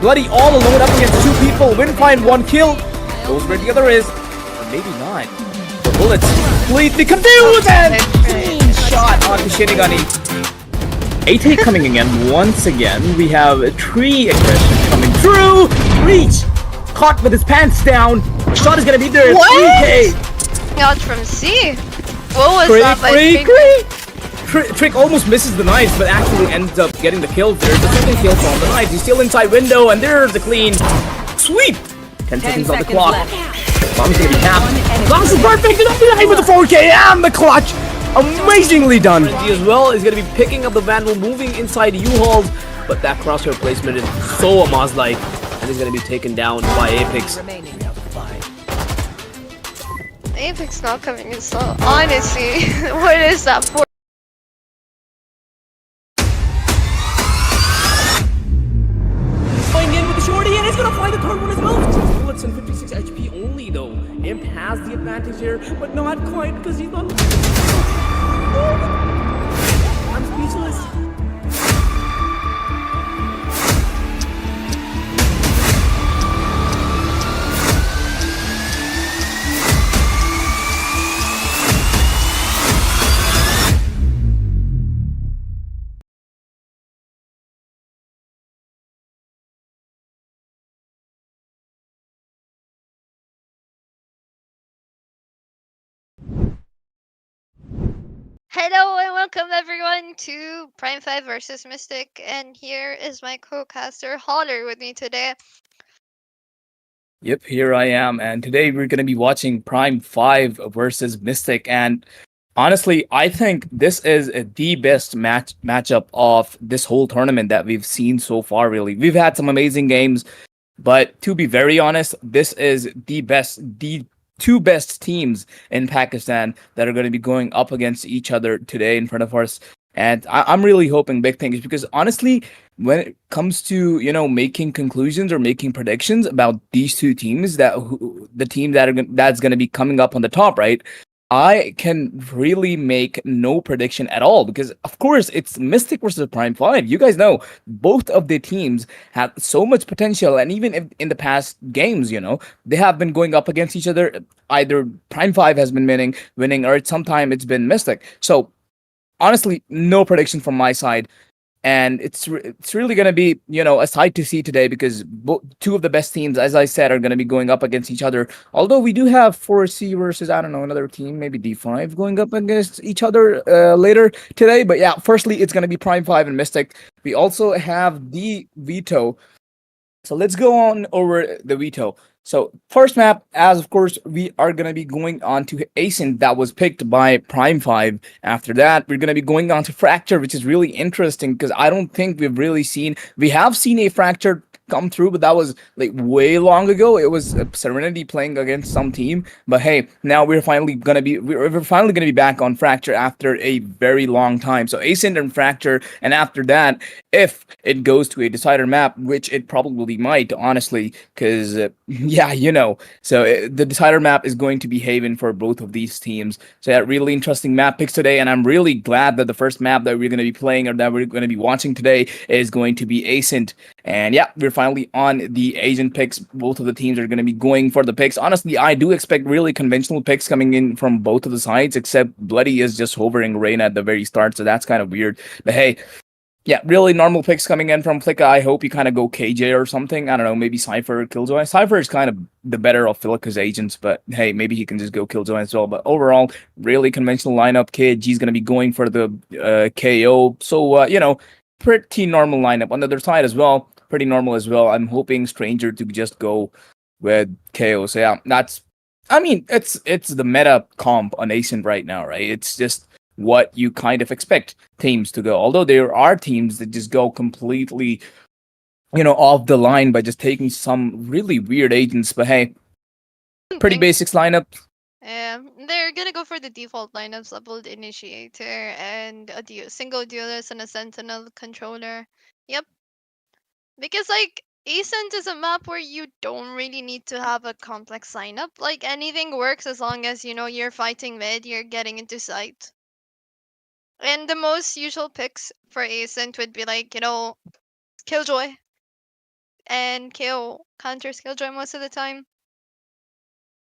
Bloody all alone up against two people. Winfind, one kill. Goes where the other is. Or maybe not. The bullets completely confused and clean shot onto Shinigami. 8 coming again. Once again, we have 3 aggression coming through. Reach! Caught with his pants down. Shot is gonna be there. What? 3K. Got from C. What was Trick, that? Trick almost misses the knives, but actually ends up getting the kill there. The second kill from the knives. He's still inside window, and there's the clean sweep. 10 seconds on the clock. Bomb's gonna be tapped. Bombs is perfect. And with the 4K and the clutch. Amazingly done. Frenzy as well is going to be picking up the Vandal, moving inside U-Hauls, but that crosshair placement is so Amaz-like, and is going to be taken down by Apex. Apex not coming in so honestly. What is that for? Going in with the shorty, and he's going to find the third one as well. 6 bullets and 56 HP only though. Imp has the advantage here, but not quite because he's not. I'm speechless. Hello and welcome everyone to Prime 5 versus Mystic, and here is my co-caster Holler with me today. Yep, here I am, and today we're going to be watching Prime 5 versus Mystic, and honestly, I think this is the best matchup of this whole tournament that we've seen so far, really. We've had some amazing games, but to be very honest, this is the two best teams in Pakistan that are going to be going up against each other today in front of us. And I'm really hoping big things, because honestly, when it comes to, you know, making conclusions or making predictions about these two teams, the team that's going to be coming up on the top, right? I can really make no prediction at all, because of course it's Mystic versus Prime 5. You guys know both of the teams have so much potential, and even if in the past games, you know, they have been going up against each other. Either Prime 5 has been winning, or sometime it's been Mystic. So honestly, no prediction from my side. And it's really going to be, you know, a sight to see today, because two of the best teams, as I said, are going to be going up against each other. Although we do have 4C versus, I don't know, another team, maybe D5, going up against each other later today. But yeah, firstly, it's going to be Prime 5 and Mystic. We also have the Veto. So let's go on over the Veto. So first map, as of course, we are going to be going on to Ascent, that was picked by Prime 5. After that, we're going to be going on to Fracture, which is really interesting, because I don't think we have seen a Fracture come through, but that was like way long ago. It was Serenity playing against some team. But hey, now we're finally gonna be back on Fracture after a very long time. So Ascent and Fracture, and after that, if it goes to a decider map, which it probably might, honestly, because yeah, you know, so the decider map is going to be Haven for both of these teams. So yeah, really interesting map picks today, and I'm really glad that the first map that we're going to be playing, or that we're going to be watching today, is going to be Ascent. And yeah, we're finally on the Asian picks. Both of the teams are going to be going for the picks. Honestly, I do expect really conventional picks coming in from both of the sides, except Bloody is just hovering Reign at the very start, so that's kind of weird. But hey, yeah, really normal picks coming in from Flicka. I hope you kind of go KJ or something. I don't know, maybe Cypher, Killjoy. Cypher is kind of the better of Flicka's agents, but hey, maybe he can just go Killjoy as well. But overall, really conventional lineup. KG's going to be going for the KO. So, you know, pretty normal lineup. On the other side as well, pretty normal as well. I'm hoping Stranger to just go with KO. So yeah, I mean, it's the meta comp on Ascent right now, right? It's just what you kind of expect teams to go. Although there are teams that just go completely, you know, off the line by just taking some really weird agents. But hey, pretty basics lineup. They're gonna go for the default lineups: leveled initiator and a single duelist and a sentinel controller. Yep. Because like Ascent is a map where you don't really need to have a complex lineup. Like anything works as long as, you know, you're fighting mid, you're getting into sight. And the most usual picks for Ascent would be like, you know, Killjoy. and KO counters Killjoy most of the time.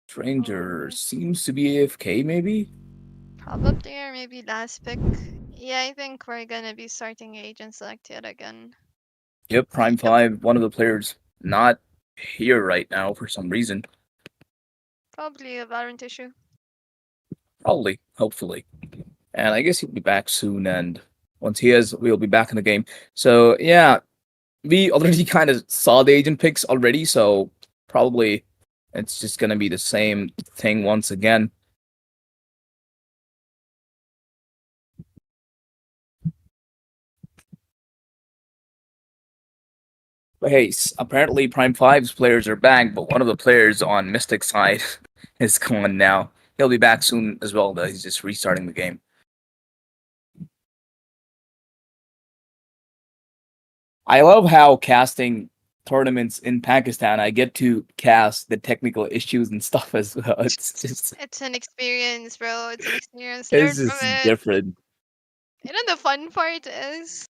Stranger seems to be AFK, maybe? Probably, or maybe last pick. Yeah, I think we're gonna be starting agent selected again. Yep, Prime 5, one of the players not here right now for some reason. Probably a Valorant issue. Probably, hopefully. And I guess he'll be back soon, and once he is, we'll be back in the game. So, yeah, we already kind of saw the agent picks already, so probably it's just going to be the same thing once again. But hey, apparently Prime 5's players are back, but one of the players on Mystic side is gone now. He'll be back soon as well, though. He's just restarting the game. I love how casting tournaments in Pakistan, I get to cast the technical issues and stuff as well. It's an experience, bro. It's an experience. Learn It's from just it. different. You know the fun part is,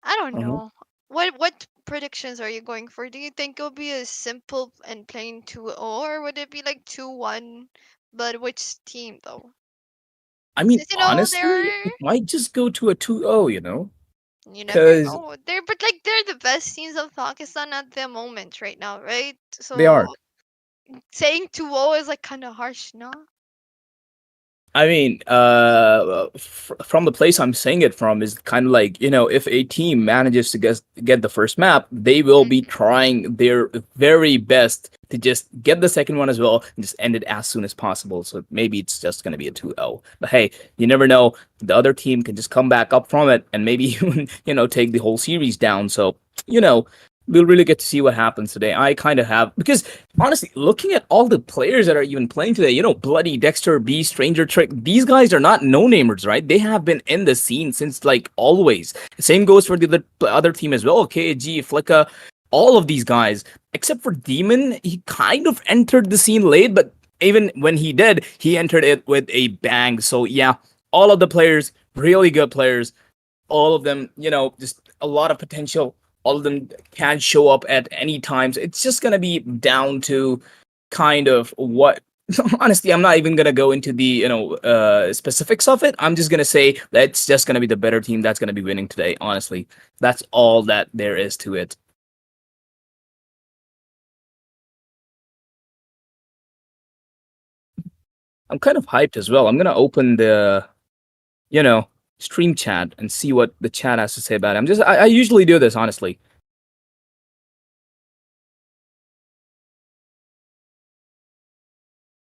I don't know. What predictions are you going for? Do you think it'll be a simple and plain 2-0, or would it be like 2-1? But which team though? I mean, Since, honestly, they're, it might just go to a 2-0, you know? you never 'Cause know. They're the best teams of Pakistan at the moment right now, right? they are. So saying 2-0 is like kind of harsh, no? I mean, from the place I'm saying it from is kind of like, you know, if a team manages to get the first map, they will be trying their very best to just get the second one as well and just end it as soon as possible. So maybe it's just going to be a 2-0. But hey, you never know. The other team can just come back up from it and maybe even, you know, take the whole series down. So, you know, we'll really get to see what happens today. I kind of have, because honestly, looking at all the players that are even playing today, you know, Bloody, Dexter, B, Stranger Trick, these guys are not no-namers, right? They have been in the scene since, like, always. Same goes for the other team as well. KG, Flicka, all of these guys, except for Demon, he kind of entered the scene late, but even when he did, he entered it with a bang. So, yeah, all of the players, really good players. All of them, you know, just a lot of potential. All of them can show up at any times. It's just gonna be down to kind of what. Honestly, I'm not even gonna go into the specifics of it. I'm just gonna say that it's just gonna be the better team that's gonna be winning today. Honestly, that's all that there is to it. I'm kind of hyped as well. I'm gonna open the, stream chat and see what the chat has to say about it. I usually do this, honestly.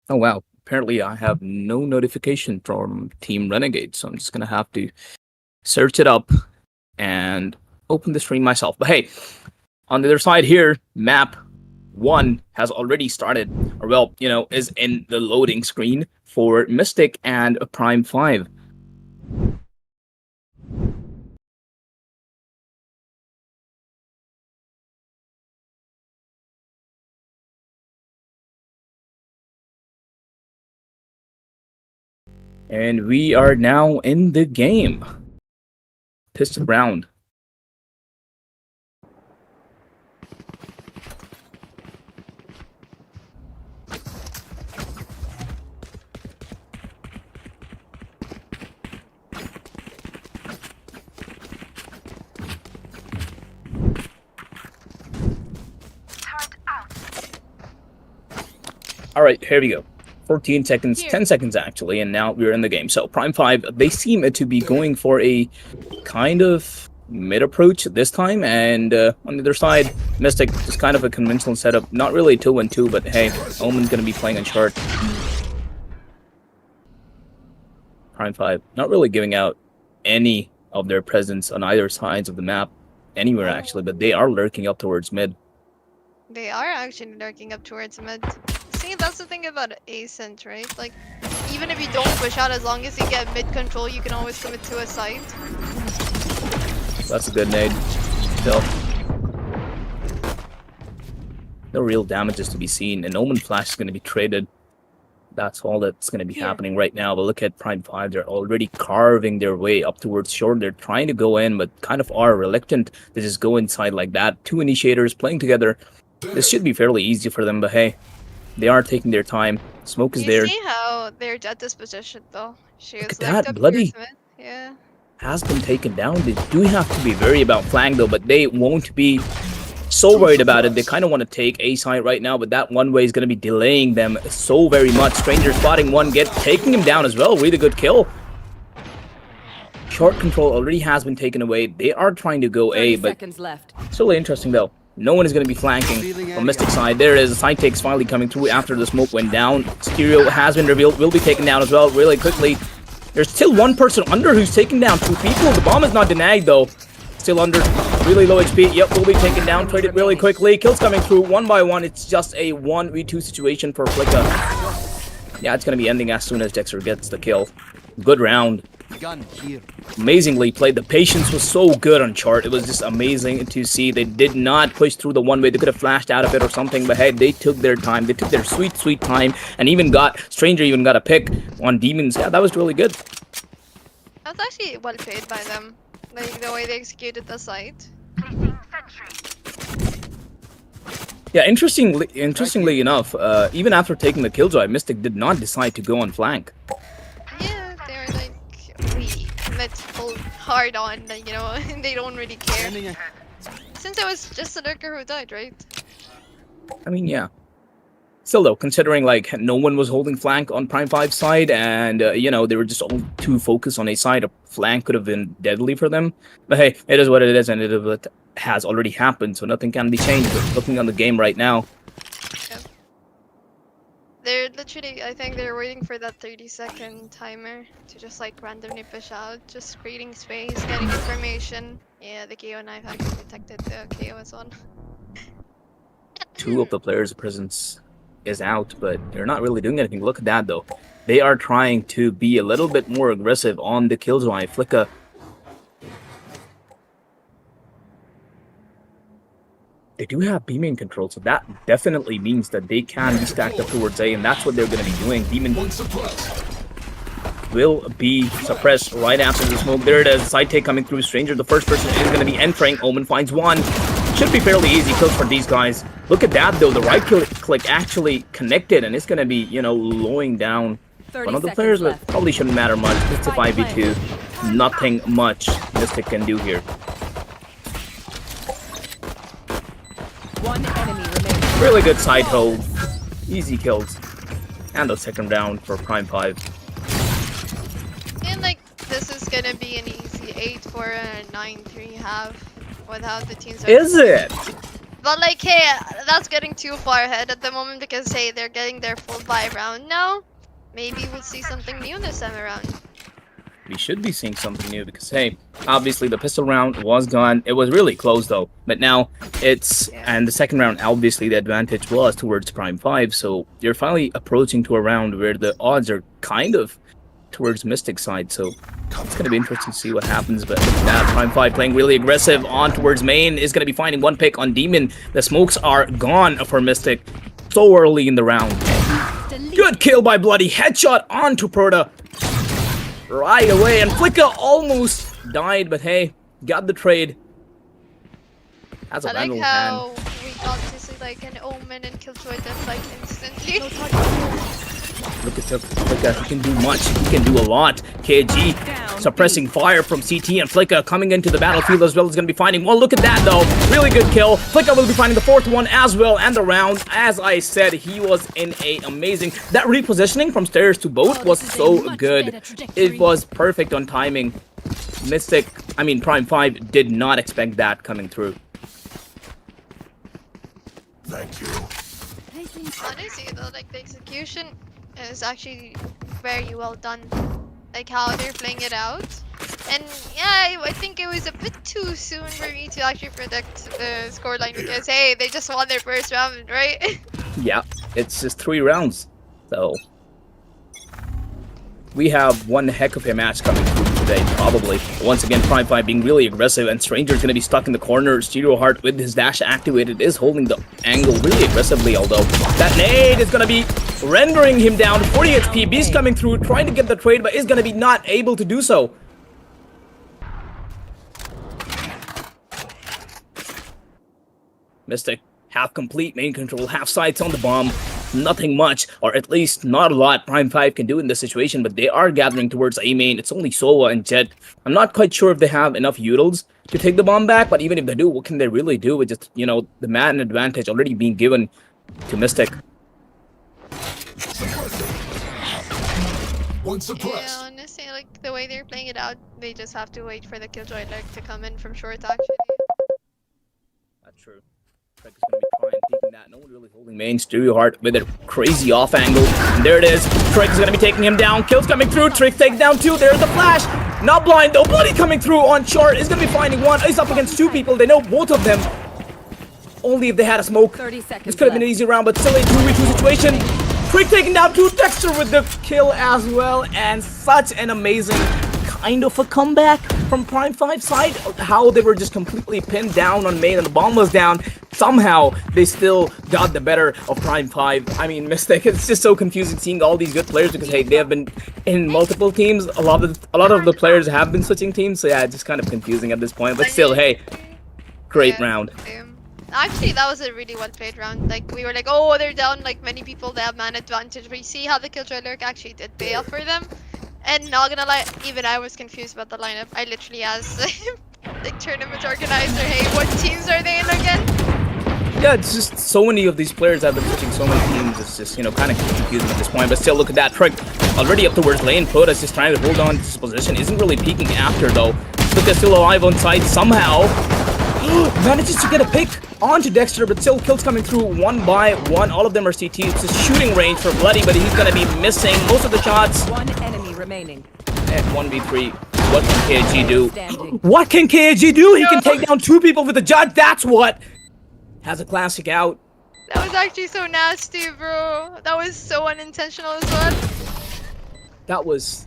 Oh wow, apparently I have no notification from Team Renegade, so I'm just gonna have to search it up and open the stream myself. But hey, on the other side here, map 1 has already started, or well, is in the loading screen for Mystic and Prime 5. And we are now in the game. Pistol round. All right, here we go. 14 seconds, 10 seconds actually, and now we're in the game. So Prime 5, they seem to be going for a kind of mid-approach this time, and on the other side, Mystic is kind of a conventional setup. Not really 2-1-2, but hey, Omen's going to be playing on short. Prime 5, not really giving out any of their presence on either sides of the map, anywhere actually, but they are lurking up towards mid. They are actually lurking up towards mid. See, that's the thing about Ascent, right? Like, even if you don't push out, as long as you get mid control, you can always commit to a site. That's a good nade. Still. No real damage is to be seen, and Omen Flash is going to be traded That's all that's going to be happening right now. But look at Prime 5. They're already carving their way up towards short. They're trying to go in, but kind of are reluctant to just go inside like that. Two initiators playing together. This should be fairly easy for them, but hey, they are taking their time. Smoke is there. You see how their Jet is positioned though? She Look is at like that, the bloody. piercement. Yeah. Has been taken down. They do have to be very about flank though, but they won't be so worried about it. They kind of want to take A side right now, but that one way is going to be delaying them so very much. Stranger spotting one, taking him down as well. Really good kill. Short control already has been taken away. They are trying to go A, but it's really interesting though. No one is going to be flanking from Mystic side. There it is. Side takes finally coming through after the smoke went down. Stereo has been revealed. Will be taken down as well really quickly. There's still one person under who's taking down two people. The bomb is not denied though. Still under. Really low HP. Yep, will be taken down. Traded really quickly. Kills coming through one by one. It's just a 1v2 situation for Flicka. Yeah, it's going to be ending as soon as Dexter gets the kill. Good round. Amazingly played. The patience was so good on chart. It was just amazing to see. They did not push through the one way. They could have flashed out of it or something, but hey, they took their time. They took their sweet time, and even Stranger even got a pick on Demons. Yeah, that was really good. That was actually well played by them. Like the way they executed the site. Yeah, interestingly enough, even after taking the killjoy, Mystic did not decide to go on flank. Yeah, they're like, let's pull hard on, like, you know, they don't really care. Since it was just a lurker who died, right? I mean, yeah. Still though, considering like no one was holding flank on Prime 5 side, and you know, they were just all too focused on a side, a flank could have been deadly for them. But hey, it is what it is, and it has already happened, so nothing can be changed. But looking on the game right now, Yep. They're literally, I think they're waiting for that 30-second timer to just like randomly push out, just creating space, getting information. Yeah, the KO knife actually detected the KO as well. two of the players' presence is out, but they're not really doing anything. Look at that though. They are trying to be a little bit more aggressive on the killjoy. Flicka. They do have beaming control, so that definitely means that they can be stacked up towards A, and that's what they're going to be doing. Demon will be suppressed right after the smoke. There it is. Side take coming through. Stranger, the first person is going to be entering. Omen finds one. Should be fairly easy kills for these guys. Look at that though. The right click actually connected, and it's going to be, you know, lowing down one of the players, but probably shouldn't matter much. It's a 5v2. Nothing much Mystic can do here. One enemy remaining. Really good side hold. Easy kills. And the second round for Prime 5. And like, this is gonna be an easy 8 for a 9-3 half without the teams. Is it? But like, hey, that's getting too far ahead at the moment because hey, they're getting their full buy round now. Maybe we'll see something new this time around. We should be seeing something new because, hey, obviously the pistol round was gone. It was really close though, but now it's, and the second round, obviously the advantage was towards Prime 5, so you're finally approaching to a round where the odds are kind of towards Mystic side, so it's going to be interesting to see what happens. But now Prime 5 playing really aggressive on towards main, is going to be finding one pick on Demon. The smokes are gone for Mystic so early in the round. Good kill by Bloody. Headshot onto Proda right away, and Flicka almost died, but hey, got the trade. That's a I like vandal how hand. we got to see like an Omen and Killjoy death like instantly. Look at Flicka, he can do much, he can do a lot. KG suppressing fire from CT, and Flicka coming into the battlefield as well is going to be finding one. Look at that though, really good kill. Flicka will be finding the fourth one as well, and the round, as I said, he was in a amazing, that repositioning from stairs to boat was so good. It was perfect on timing. Prime 5 did not expect that coming through. Thank you. Honestly though, like the execution is actually very well done. Like how they're playing it out. And yeah, I think it was a bit too soon for me to actually predict the scoreline because hey, they just won their first round, right? Yeah, it's just 3 rounds, so we have one heck of a match coming through today, probably. Once again, Prime 5 being really aggressive, and Stranger's going to be stuck in the corner. Stereo Heart with his dash activated is holding the angle really aggressively, although that nade is going to be rendering him down. 40 HP. Beast coming through, trying to get the trade, but is gonna be not able to do so. Mystic, half complete main control, half sights on the bomb. Nothing much, or at least not a lot Prime 5 can do in this situation, but they are gathering towards A main. It's only Sova and Jet. I'm not quite sure if they have enough utils to take the bomb back, but even if they do, what can they really do with just, you know, the man advantage already being given to Mystic? Yeah, honestly, like the way they're playing it out, they just have to wait for the Killjoy leg to come in from short actually. That's true. Trick is going to be trying taking that. No one really holding main. Stereo Heart with a crazy off angle. And there it is. Trick is going to be taking him down. Kills coming through. Trick takes down 2. There's the flash. Not blind though. Bloody coming through on short. Is going to be finding 1. He's up against 2 people. They know both of them. Only if they had a smoke. 30 seconds This could have been an easy round, but still a 2v2 situation. Trick taking down 2. Dexter with the kill as well. And such an amazing kind of a comeback from Prime 5 side. How they were just completely pinned down on main and the bomb was down. Somehow they still got the better of Prime 5. I mean, Mystic, it's just so confusing seeing all these good players because hey, they have been in multiple teams. A lot of the players have been switching teams, so yeah, it's just kind of confusing at this point. But still, hey, great round. Actually, that was a really well played round. Like we were like, oh, they're down like many people, they have man advantage. But you see how the Killjoy lurk actually did pay off for them. And not gonna lie, even I was confused about the lineup. I literally asked the tournament organizer, hey, what teams are they in again? Yeah, it's just so many of these players have been switching so many teams. It's just, you know, kind of confusing at this point. But still, look at that Trick. Already up towards lane. Protas just trying to hold on to his position. Isn't really peeking after, though. But they're still alive on site somehow. Manages to get a pick onto Dexter, but still kills coming through 1 by 1. All of them are CT. It's a shooting range for Bloody, but he's going to be missing most of the shots. 1 enemy remaining. And 1v3. What can KG do? What can KG do? He can take down 2 people with a judge. That's what. Has a classic out. That was actually so nasty, bro. That was so unintentional as well. That was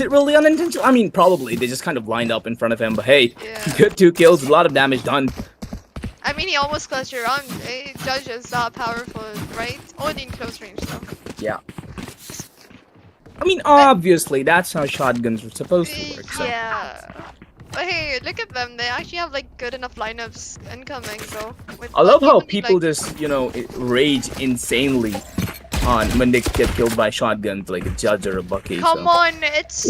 it really unintentional? I mean, probably. They just kind of lined up in front of him, but hey, good 2 kills, a lot of damage done. I mean, he almost clutched your arm. Judge is not powerful, right? Only in close range, though. Yeah. I mean, obviously, that's how shotguns are supposed to work. So. Yeah. But hey, look at them. They actually have like good enough lineups incoming, though. I love how people just, you know, rage insanely on when they get killed by shotguns, like a Judge or a Bucky. Come on, it's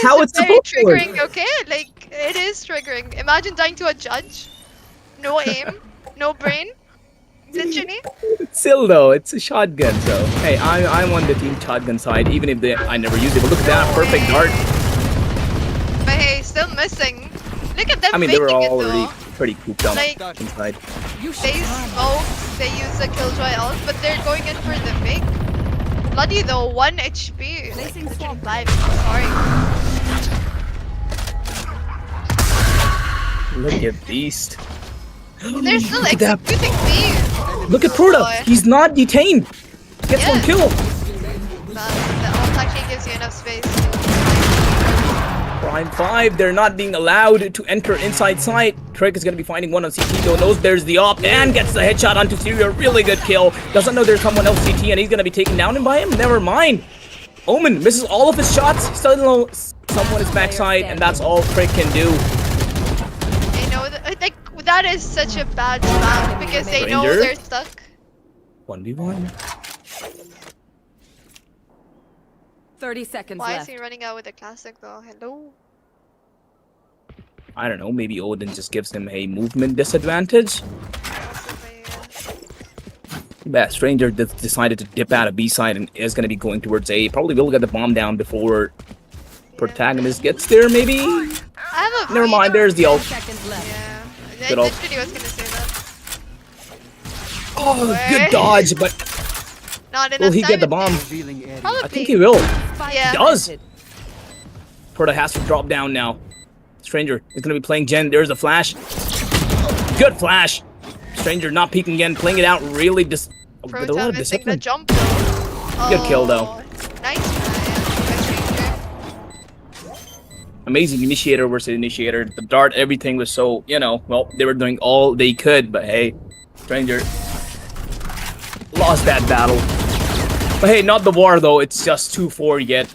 how it's very supposed to work. triggering, okay? Like, it is triggering. Imagine dying to a Judge. No aim, no brain. Literally. Still though, it's a shotgun, so hey, I'm on the team shotgun side, even if I never use it. But look at that perfect dart. But hey, still missing. Look at them. I mean, they were faking all it, already though. pretty cooped up Like, inside. They smoke, they use the Killjoy ult, but they're going in for the fake. Bloody though, 1 HP. Like, literally 5. Sorry. Look at Beast. They're still executing me. Look at Prota. He's not detained. Gets 1 kill. The ult actually gives you enough space. Prime 5, they're not being allowed to enter inside site. Trick is going to be finding 1 on CT, though knows there's the op, and gets the headshot onto Stereo. Really good kill. Doesn't know there's someone else CT, and he's going to be taken down by him. Never mind. Omen misses all of his shots. Still knows someone is backside, and that's all Trick can do. They know that, like, that is such a bad spam because they know they're stuck. 1v1. 30 seconds Why left. is he running out with a classic though? Hello? I don't know, maybe Odin just gives him a movement disadvantage. Yeah, Stranger decided to dip out of B side and is going to be going towards A. Probably will get the bomb down before protagonist gets there, maybe? I have a Never mind, there's the ult. Seconds left. Yeah. Good I ult. literally was gonna say that. Oh, good dodge, but Not enough will he time get the in bomb? there. I Probably. think he will. Yeah. He does. Prota has to drop down now. Stranger is going to be playing Gen. There's a flash. Good flash. Stranger not peeking again, playing it out really with a lot Prota of missing the discipline. jump though. Good kill though. Nice try. Amazing initiator versus initiator. The dart, everything was so, you know, well, they were doing all they could, but hey, Stranger lost that battle. But hey, not the war though. It's just 2-4 yet.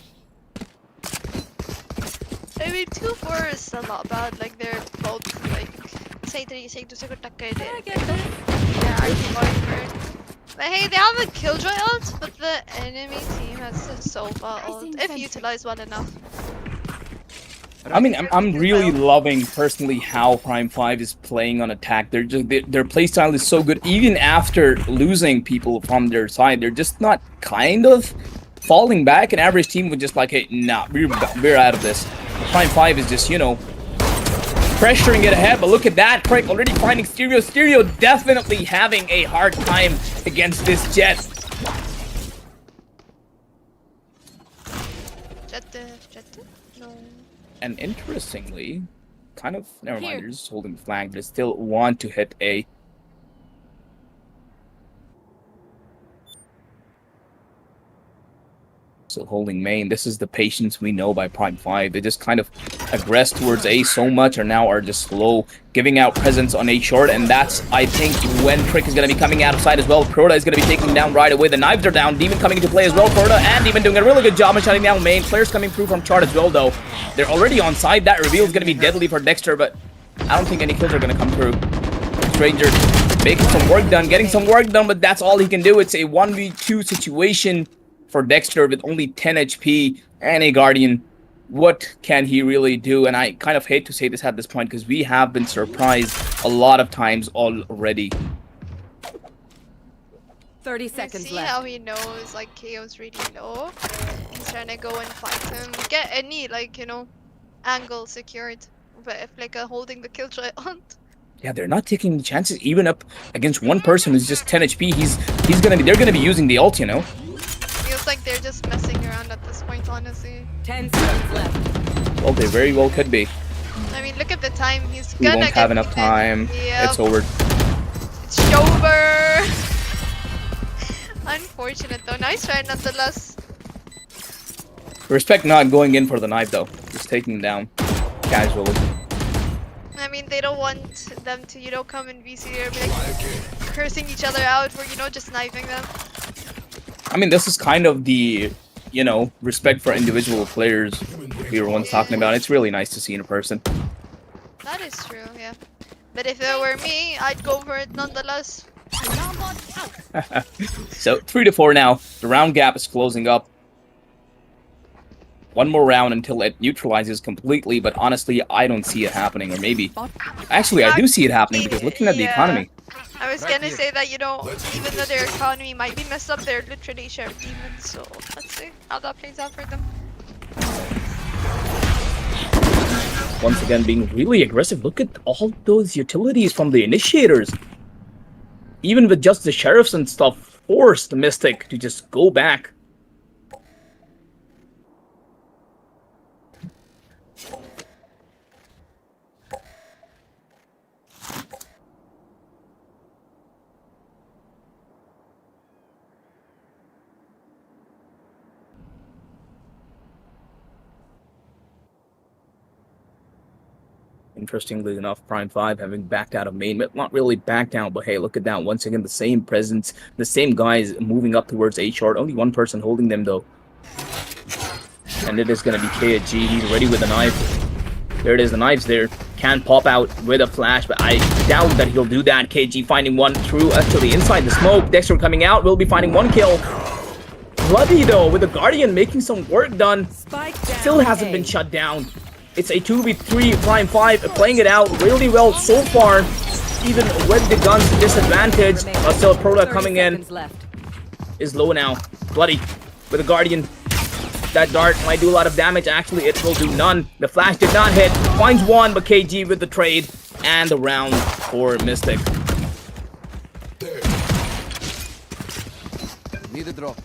I mean, 2-4 is still not bad. Like they're both like say to second yeah, I can going for it. But hey, they have a killjoy ult, but the enemy team has a Sofa ult if utilized well enough. I mean, I'm really loving personally how Prime 5 is playing on attack. Their playstyle is so good. Even after losing people from their side, they're just not kind of falling back. An average team would just like, hey, nah, we're out of this. Prime 5 is just, you know, pressuring it ahead. But look at that, Craig already finding Stereo. Stereo definitely having a hard time against this Jet. Jet? No. And interestingly, kind of, never mind, they're just holding the flag. They still want to hit A. So holding main, this is the patience we know by Prime 5. They just kind of aggress towards A so much, or now are just slow, giving out presence on A short, and that's, I think, when Trick is going to be coming out of sight as well. Proda is going to be taking down right away. The knives are down. Demon coming into play as well. Proda and Demon doing a really good job of shutting down main. Players coming through from chart as well, though. They're already on side. That reveal is going to be deadly for Dexter, but I don't think any kills are going to come through. Stranger making some work done, getting some work done, but that's all he can do. It's a 1v2 situation for Dexter with only 10 HP and a Guardian. What can he really do? And I kind of hate to say this at this point because we have been surprised a lot of times already. 30 seconds See left. how he knows like KO's really low. He's trying to go and fight him. Get any like, you know, angle secured. But if like holding the killjoy on. Yeah, they're not taking the chances even up against one person who's just 10 HP. They're gonna be using the ult, you know. Feels like they're just messing around at this point, honestly. 10 seconds left. Well, they very well could be. I mean, look at the time. He's We gonna won't have enough time. Yep. It's over. It's over. Unfortunate though. Nice try nonetheless. Respect not going in for the knife though. Just taking him down casually. I mean, they don't want them to, you know, come and VC or be like cursing each other out for, you know, just knifing them. I mean, this is kind of the, you know, respect for individual players we were once talking about. It's really nice to see in person. That is true, yeah. But if it were me, I'd go for it nonetheless. So 3-4 now. The round gap is closing up. One more round until it neutralizes completely, but honestly, I don't see it happening. Or maybe, actually, I do see it happening because looking at the economy. I was gonna say that, you know, even though their economy might be messed up, they're literally share demons. So let's see how that plays out for them. Once again, being really aggressive. Look at all those utilities from the initiators. Even with just the sheriffs and stuff, forced Mystic to just go back. Interestingly enough, Prime 5 having backed out of main, but not really backed down, but hey, look at that. Once again, the same presence, the same guys moving up towards A short. Only one person holding them, though. And it is going to be KG. He's ready with a knife. There it is, the knife's there. Can pop out with a flash, but I doubt that he'll do that. KG finding one through, actually inside the smoke. Dexter coming out, will be finding one kill. Bloody, though, with the Guardian making some work done. Still hasn't been shut down. It's a 2v3, Prime 5 playing it out really well so far, even with the gun's disadvantage. Still Proda coming in, is low now. Bloody with a Guardian. That dart might do a lot of damage. Actually, it will do none. The flash did not hit. Finds one, but KG with the trade and the round for Mystic. Need a drop.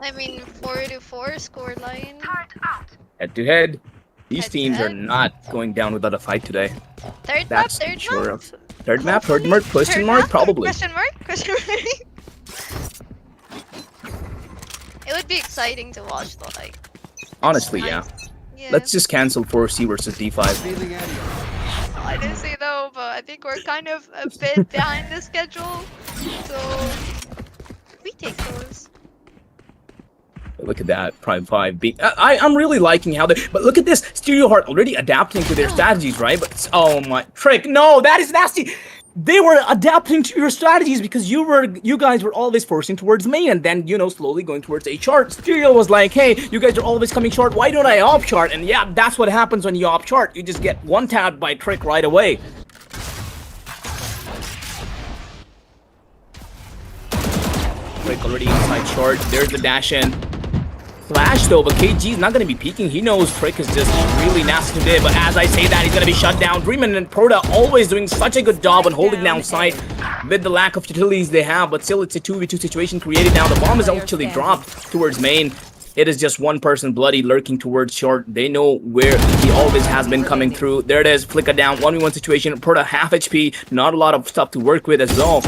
I mean, 4-4 scoreline. Head to head. These Head to teams are head. not going down without a fight today. Third That's map, third sure map. of. Third map, third mark, question Third mark, map? probably. Question mark? Question mark? It would be exciting to watch though, like. Honestly, yeah. Yeah. Let's just cancel 4C versus D5. Stealing area. to say though, but I think we're kind of a bit behind the schedule. So we take those. Look at that, Prime 5 beat. I'm really liking how they. But look at this, Stereo Heart already adapting to their strategies, right? But oh my trick, no, that is nasty. They were adapting to your strategies because you guys were always forcing towards main and then, you know, slowly going towards A short. Stereo was like, hey, you guys are always coming short. Why don't I op short? And yeah, that's what happens when you op short. You just get one tapped by Trick right away. Trick already inside short. There's the dash in. Flash though, but KG is not going to be peeking. He knows Trick is just really nasty today, but as I say that, he's going to be shut down. Dreamin and Proda always doing such a good job on holding down sight with the lack of utilities they have, but still it's a 2v2 situation created now. The bomb is actually dropped towards main. It is just one person bloody lurking towards short. They know where he always has been coming through. There it is, flicker down, 1v1 situation. Proda half HP, not a lot of stuff to work with as well.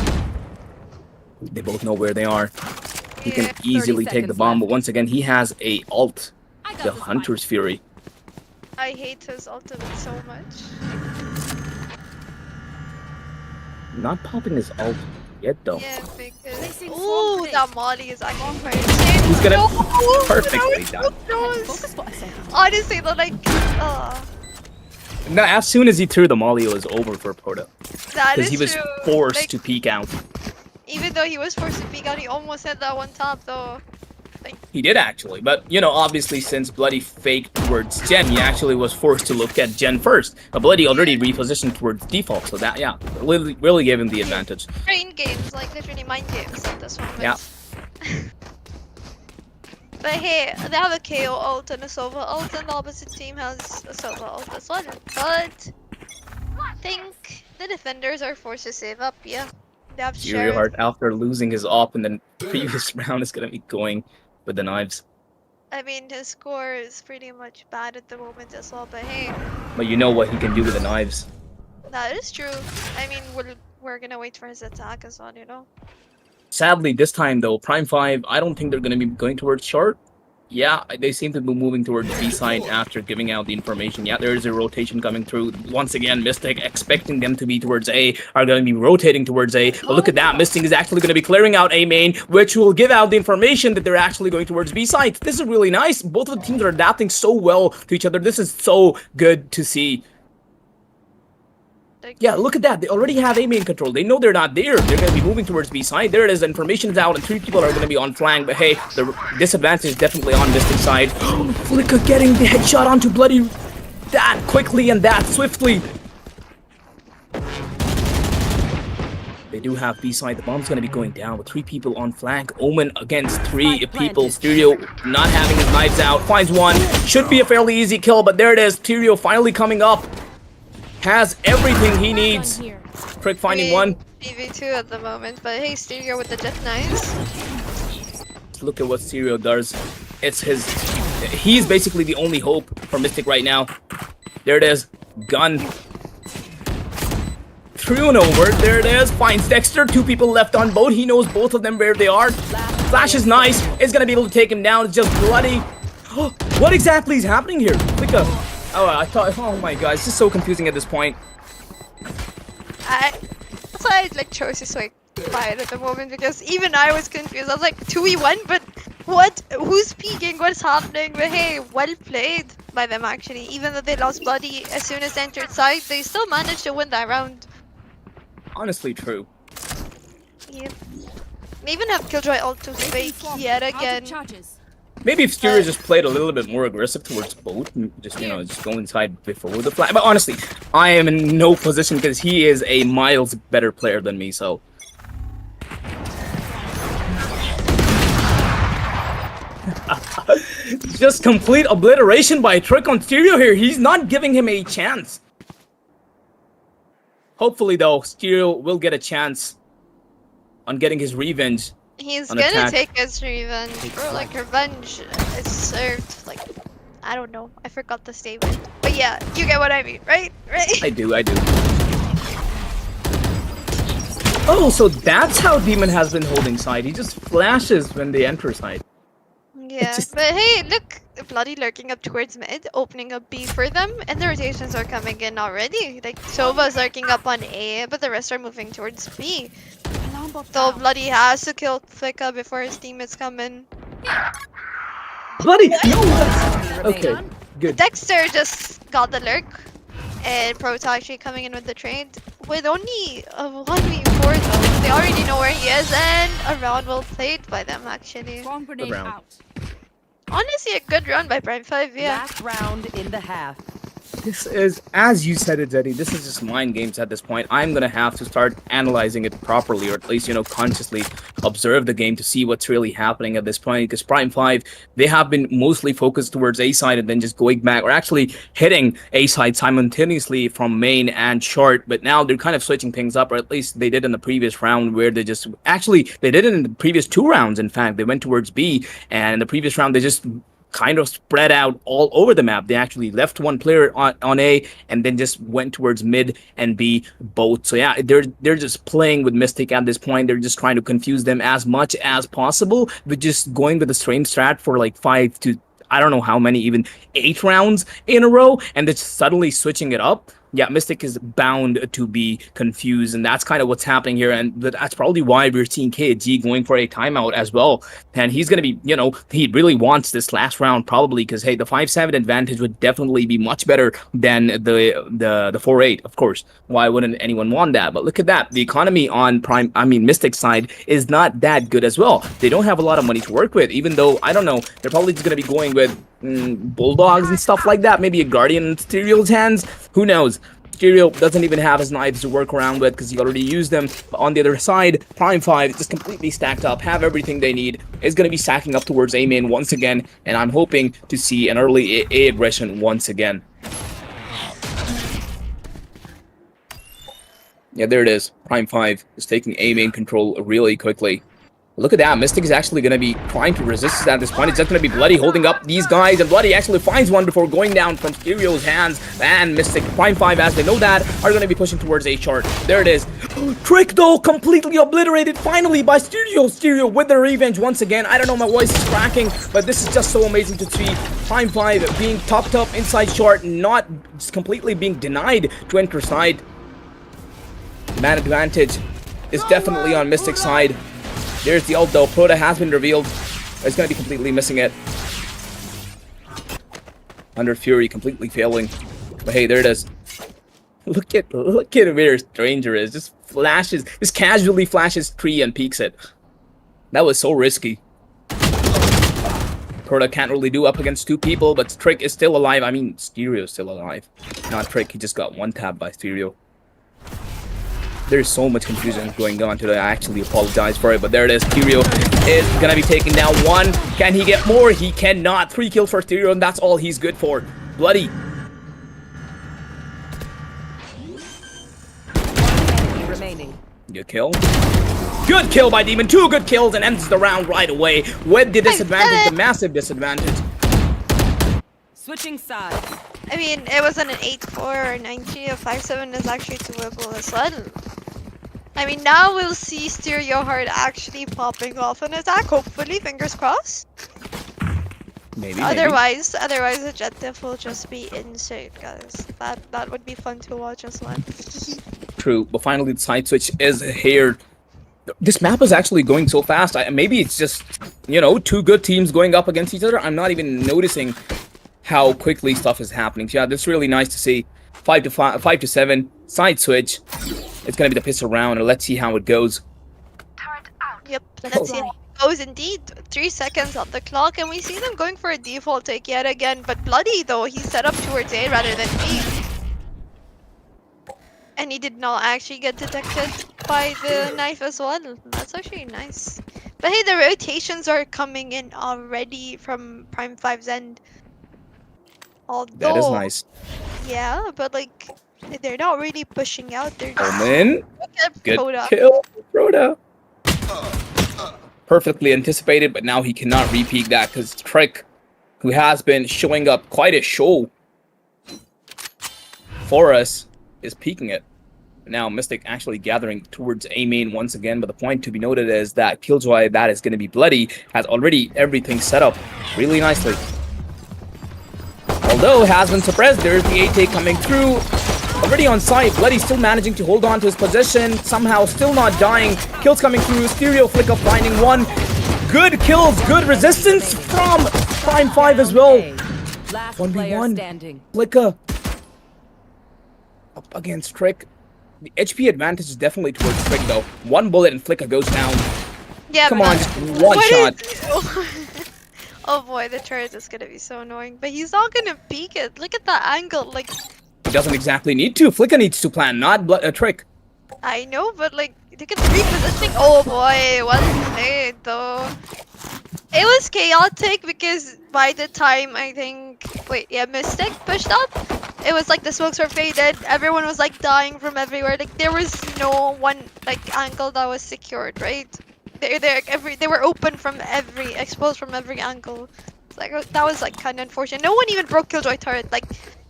They both know where they are. He can easily take the bomb, but once again, he has a ult, the Hunter's Fury. I hate his ultimate so much. Not popping his ult yet, though. Yeah, because... Ooh, that Molly is actually crazy. He's gonna... No, Perfectly no, done. Honestly, though, like... Now, as soon as he threw the molly, it was over for Proda. That Because is he was true. forced Like, to peek out. even though he was forced to peek out, he almost had that one top, though. Like, He did actually, but you know, obviously since Bloody faked towards Jen, he actually was forced to look at Jen first. But Bloody already repositioned towards default, so that, yeah, really gave him the advantage. brain games, like literally mind games at this moment. Yeah. But hey, they have a KO ult and a Sova ult, and the opposite team has a Sova ult as well. But I think the defenders are forced to save up, yeah. They have Stereo Heart, after losing his op in the previous round, is gonna be going with the knives. I mean, his score is pretty much bad at the moment as well, but hey, But you know what he can do with the knives. that is true. I mean, we're gonna wait for his attack as well, you know? Sadly, this time though, Prime 5, I don't think they're gonna be going towards short. Yeah, they seem to be moving towards the B side after giving out the information. Yeah, there is a rotation coming through. Once again, Mystic, expecting them to be towards A, are going to be rotating towards A. But look at that, Mystic is actually going to be clearing out A main, which will give out the information that they're actually going towards B side. This is really nice. Both of the teams are adapting so well to each other. This is so good to see. Yeah, look at that. They already have A main control. They know they're not there. They're going to be moving towards B side. There it is. The information's out, and 3 people are going to be on flank. But hey, the disadvantage is definitely on Mystic side. Flicker getting the headshot onto Bloody that quickly and that swiftly. They do have B side. The bomb's going to be going down with 3 people on flank. Omen against 3 people. Stereo not having his knives out. Finds one. Should be a fairly easy kill, but there it is. Stereo finally coming up. Has everything he needs. Trick finding one. PV2 at the moment, but hey, Stereo with the Death Knives. Look at what Stereo does. It's his... He's basically the only hope for Mystic right now. There it is. Gun. Through and over. There it is. Finds Dexter. 2 people left on boat. He knows both of them where they are. Flash is nice. Is going to be able to take him down. It's just Bloody. What exactly is happening here? Click up. Oh, I thought, oh my god, it's just so confusing at this point. That's why I like chose is like quiet at the moment, because even I was confused. I was like 2v1, but what? Who's peeking? What's happening? But hey, well played by them actually. Even though they lost Bloody as soon as they entered side, they still managed to win that round. Honestly true. Yep. They even have Killjoy ult to fake yet again. Maybe if Stereo just played a little bit more aggressive towards both, just, you know, just go inside before the flag. But honestly, I am in no position because he is a miles better player than me, so. Just complete obliteration by Trick on Stereo here. He's not giving him a chance. Hopefully, though, Stereo will get a chance on getting his revenge. He's gonna take his revenge, or like revenge is served. Like, I don't know. I forgot the statement, but yeah, you get what I mean, right? Right? I do. Oh, so that's how Demon has been holding side. He just flashes when they enter side. Yeah, but hey, look, Bloody lurking up towards mid, opening up B for them, and the rotations are coming in already. Like, Sova's lurking up on A, but the rest are moving towards B. So Bloody has to kill Flicka before his teammates come in. Bloody! No! That's... Okay, good. Dexter just got the lurk, and Prota actually coming in with the trade. With only a 1v4 though, they already know where he is, and a round well played by them actually. Bomb grenade round. out. Honestly, a good run by Prime 5, yeah. Last round in the half. This is, as you said it, Zeddy, this is just mind games at this point. I'm going to have to start analyzing it properly, or at least, you know, consciously observe the game to see what's really happening at this point. Because Prime 5, they have been mostly focused towards A side and then just going back, or actually hitting A side simultaneously from main and short. But now they're kind of switching things up, or at least they did in the previous round, where they just, actually, they did it in the previous 2 rounds, in fact. They went towards B, and in the previous round, they just kind of spread out all over the map. They actually left one player on A and then just went towards mid and B both. So yeah, they're just playing with Mystic at this point. They're just trying to confuse them as much as possible, but just going with the same strat for like 5 to I don't know how many, even 8 rounds in a row, and then suddenly switching it up. Yeah, Mystic is bound to be confused, and that's kind of what's happening here, and that's probably why we're seeing KG going for a timeout as well. And he's going to be, you know, he really wants this last round probably, because, hey, the 5-7 advantage would definitely be much better than the 4-8, of course. Why wouldn't anyone want that? But look at that. The economy on Mystic side is not that good as well. They don't have a lot of money to work with, even though, I don't know, they're probably just going to be going with bulldogs and stuff like that. Maybe a guardian in Stereo's hands. Who knows? Stereo doesn't even have his knives to work around with because he already used them. But on the other side, Prime 5 is just completely stacked up, have everything they need, is going to be stacking up towards A main once again, and I'm hoping to see an early A aggression once again. Yeah, there it is. Prime 5 is taking A main control really quickly. Look at that. Mystic is actually going to be trying to resist at this point. It's just going to be Bloody holding up these guys, and Bloody actually finds one before going down from Stereo's hands. And Mystic, Prime 5, as they know that, are going to be pushing towards A short. There it is. Trick, though, completely obliterated finally by Stereo. Stereo with the revenge once again. I don't know, my voice is cracking, but this is just so amazing to see. Prime 5 being topped up inside short, not just completely being denied to enter side. Man advantage is definitely on Mystic's side. There's the ult though. Prota has been revealed. It's going to be completely missing it. Under Fury, completely failing. But hey, there it is. Look at where Stranger is. Just flashes, just casually flashes tree and peeks it. That was so risky. Prota can't really do up against 2 people, but Trick is still alive. I mean, Stereo is still alive. Not Trick. He just got one tap by Stereo. There's so much confusion going on today. I actually apologize for it, but there it is. Stereo is gonna be taking down 1. Can he get more? He cannot. 3 kills for Stereo, and that's all he's good for. Bloody. Remaining. Good kill. Good kill by Demon. 2 good kills and ends the round right away with the disadvantage, the massive disadvantage. Switching sides. I mean, it wasn't an 8-4 or 9-3. A 5-7 is actually doable as well. I mean, now we'll see Stereo Heart actually popping off an attack. Hopefully, fingers crossed. Maybe. Otherwise, the jet diff will just be insane, guys. That would be fun to watch as well. True, but finally the side switch is here. This map is actually going so fast. Maybe it's just, you know, 2 good teams going up against each other. I'm not even noticing how quickly stuff is happening. So yeah, that's really nice to see. 5 to 7 side switch. It's gonna be the pistol round, and let's see how it goes. Yep, let's see how it goes indeed. 3 seconds on the clock, and we see them going for a default take yet again. But Bloody, though, he's set up towards A rather than B. And he did not actually get detected by the knife as well. That's actually nice. But hey, the rotations are coming in already from Prime 5's end. Although, That is nice. yeah, but like, they're not really pushing out. They're just... Omen. Look at Good Prota. kill. Prota. Perfectly anticipated, but now he cannot repeat that because Trick, who has been showing up quite a show for us, is peeking it. Now Mystic actually gathering towards A main once again, but the point to be noted is that Killjoy, that is going to be Bloody, has already everything set up really nicely. Although has been suppressed, there's the 8 take coming through. Already on site, Bloody still managing to hold on to his position. Somehow still not dying. Kills coming through. Stereo Flicker finding one. Good kills, good resistance from Prime 5 as well. Last player 1v1. standing. Flicker up against Trick. The HP advantage is definitely towards Trick though. One bullet and Flicker goes down. Yeah, Come but on, just one shot. Oh boy, the turret is gonna be so annoying. But he's not gonna peek it. Look at that angle. Like, He doesn't exactly need to. Flicker needs to plan, not Trick. I know, but like, look at the repositioning. Oh boy, well played though. It was chaotic because by the time I think, wait, yeah, Mystic pushed up. It was like the smokes were faded. Everyone was like dying from everywhere. Like there was no one like angle that was secured, right? They were open from every, exposed from every angle. It's like that was like kind of unfortunate. No one even broke Killjoy turret. Like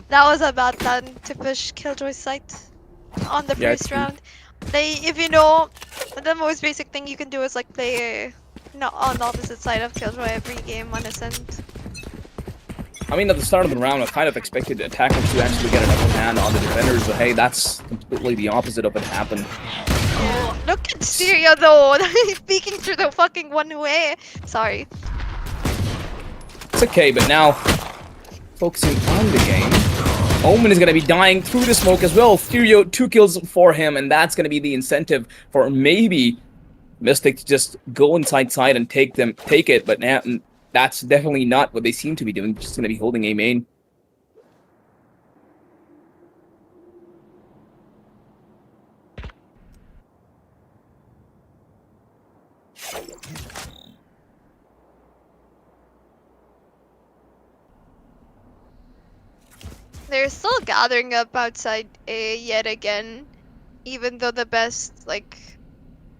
that was a bad plan to push Killjoy site on the first round. If you know, the most basic thing you can do is like play not on the opposite side of Killjoy every game on Ascent. I mean, at the start of the round, I kind of expected the attackers to actually get an upper hand on the defenders, but hey, that's completely the opposite of what happened. Yeah. Look at Syria though, peeking through the fucking one way. Sorry. It's okay, but now focusing on the game. Omen is going to be dying through the smoke as well. Stereo, 2 kills for him, and that's going to be the incentive for maybe Mystic to just go inside side and take it, but now that's definitely not what they seem to be doing. Just going to be holding A main. They're still gathering up outside A yet again, even though the best, like,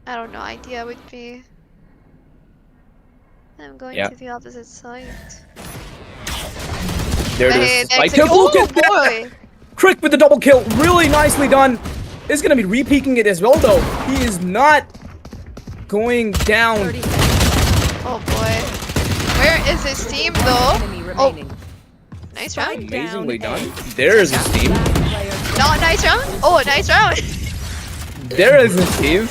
I don't know, idea would be I'm going to the opposite side. There it is. Hey, Oh boy! Trick with the double kill, really nicely done. Is gonna be re-peeking it as well though. He is not going down. Oh boy. Where is his team though? Oh. Nice round. Amazingly done. There is his team. No, nice round. Oh, nice round. There is his team.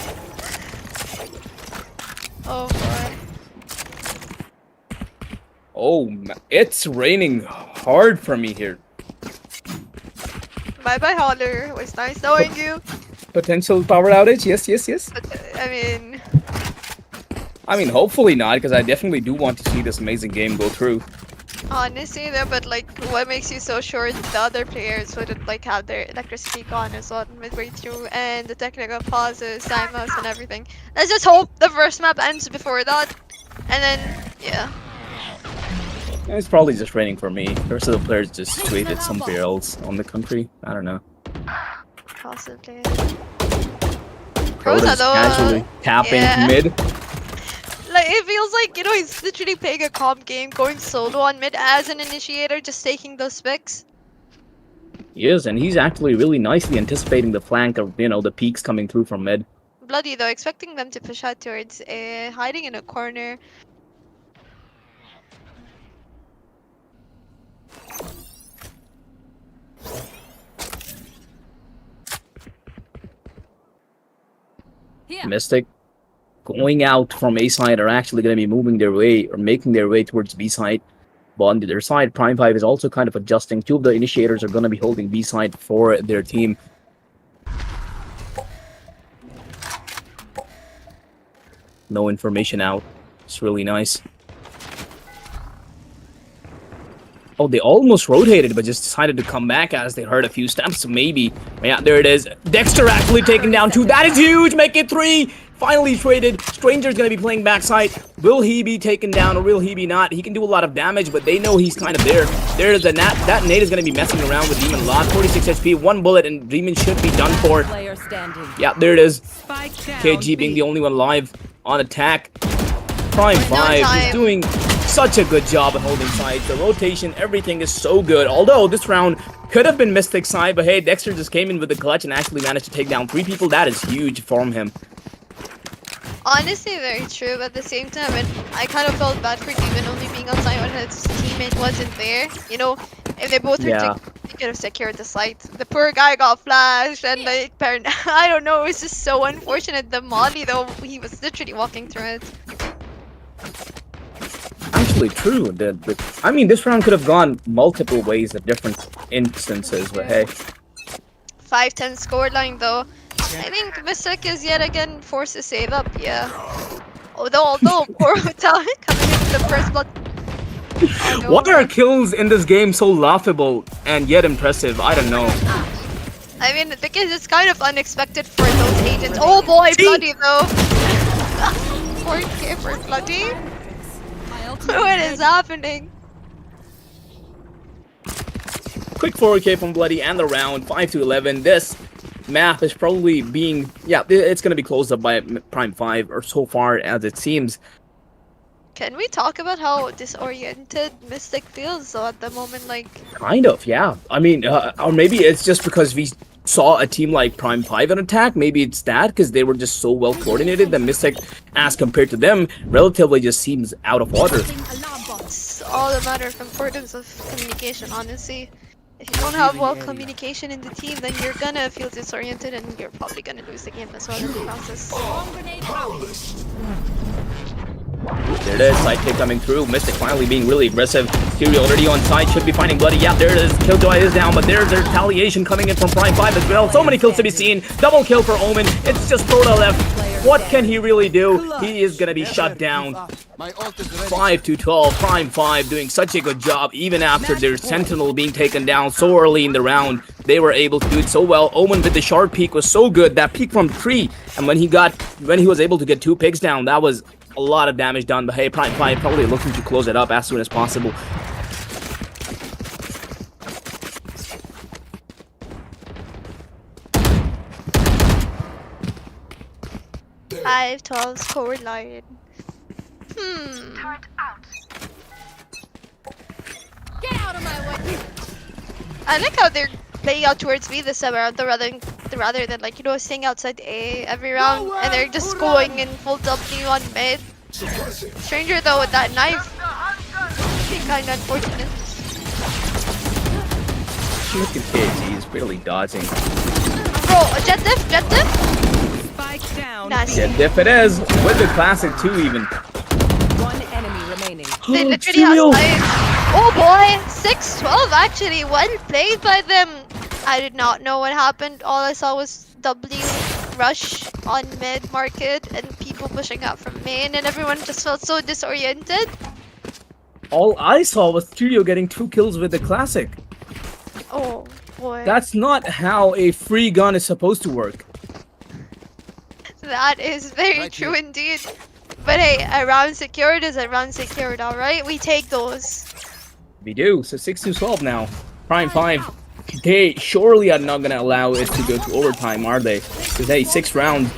Oh boy. Oh, it's raining hard for me here. Bye bye, Holler. It was nice knowing you. Potential power outage? Yes, yes, yes. But, I mean, hopefully not, because I definitely do want to see this amazing game go through. honestly, though, but like, what makes you so sure the other players wouldn't like have their electricity gone as well midway through, and the technical pauses, timeouts, and everything? Let's just hope the first map ends before that, and then yeah. It's probably just raining for me. The rest of the players just situated somewhere else on the country. I don't know. Possibly. Protoss casually tapping mid. Like, it feels like, you know, he's literally playing a calm game, going solo on mid as an initiator, just taking those picks. He is, and he's actually really nicely anticipating the flank of, you know, the peaks coming through from mid. Bloody though, expecting them to push out towards hiding in a corner. Mystic going out from A side are actually going to be moving their way or making their way towards B side. But on the other side, Prime 5 is also kind of adjusting. 2 of the initiators are going to be holding B side for their team. No information out. It's really nice. Oh, they almost rotated, but just decided to come back as they heard a few steps, maybe. Yeah, there it is. Dexter actually taken down 2. That is huge! Make it 3! Finally traded. Stranger's gonna be playing backside. Will he be taken down or will he be not? He can do a lot of damage, but they know he's kind of there. There's a nat. That nade is gonna be messing around with Demon a lot. 46 HP, 1 bullet, and Demon should be done for. Yeah, there it is. KG being the only one alive on attack. Prime 5 is doing such a good job at holding sides. The rotation, everything is so good. Although this round could have been Mystic side, but hey, Dexter just came in with the clutch and actually managed to take down 3 people. That is huge from him. Honestly, very true, but at the same time, I kind of felt bad for Demon only being outside when his teammate wasn't there. You know, If they both were Yeah. they could have secured the site. The poor guy got flashed, and the parent. I don't know. It was just so unfortunate. The Molly though, he was literally walking through it. Actually, true. I mean, this round could have gone multiple ways at different instances, but hey. 5-10 scoreline though. I think Mystic is yet again forced to save up. Yeah. Although poor Hotel coming in with the first blood. Oh, no. Why are kills in this game so laughable and yet impressive? I don't know. I mean, because it's kind of unexpected for those agents. Oh boy, Bloody though. 4K for Bloody. What is happening? Quick 4K from Bloody and the round, 5-11. This map is probably being, yeah, it's going to be closed up by Prime 5, or so far as it seems. Can we talk about how disoriented Mystic feels though at the moment? Like, Kind of, yeah. I mean, or maybe it's just because we saw a team like Prime 5 on attack. Maybe it's that, because they were just so well coordinated that Mystic, as compared to them, relatively just seems out of order. it's all a matter of importance of communication, honestly. If you don't have well communication in the team, then you're gonna feel disoriented and you're probably gonna lose the game as well in the process. There it is, sidekick coming through. Mystic finally being really aggressive. Stereo already on side, should be finding Bloody. Yeah, there it is. Killjoy is down, but there's retaliation coming in from Prime 5 as well. So many kills to be seen. Double kill for Omen. It's just Proto left. What can he really do? He is gonna be shut down. 5-12. Prime 5 doing such a good job, even after their Sentinel being taken down so early in the round. They were able to do it so well. Omen with the sharp peek was so good. That peek from 3, and when he was able to get 2 picks down, that was a lot of damage done. But hey, Prime 5 probably looking to close it up as soon as possible. Five, 12 score line. Get out of my way. I like how they're playing out towards me this time around, rather than like, you know, staying outside A every round, and they're just going in full W on mid. Stranger though with that knife. Kinda unfortunate. Look at KG, he's barely dodging. Bro, a jet diff? Spike down. Nice. Yeah, diff it is. With the classic too, even. One enemy remaining. They literally have life. Oh boy, 6-12 actually, well played by them. I did not know what happened. All I saw was W rush on mid market and people pushing out from main, and everyone just felt so disoriented. All I saw was Stereo getting 2 kills with the classic. Oh boy. That's not how a free gun is supposed to work. That is very true indeed. But hey, a round secured is a round secured, alright? We take those. We do. So 6-12 now. Prime 5. They surely are not going to allow it to go to overtime, are they? Because hey, 6 rounds.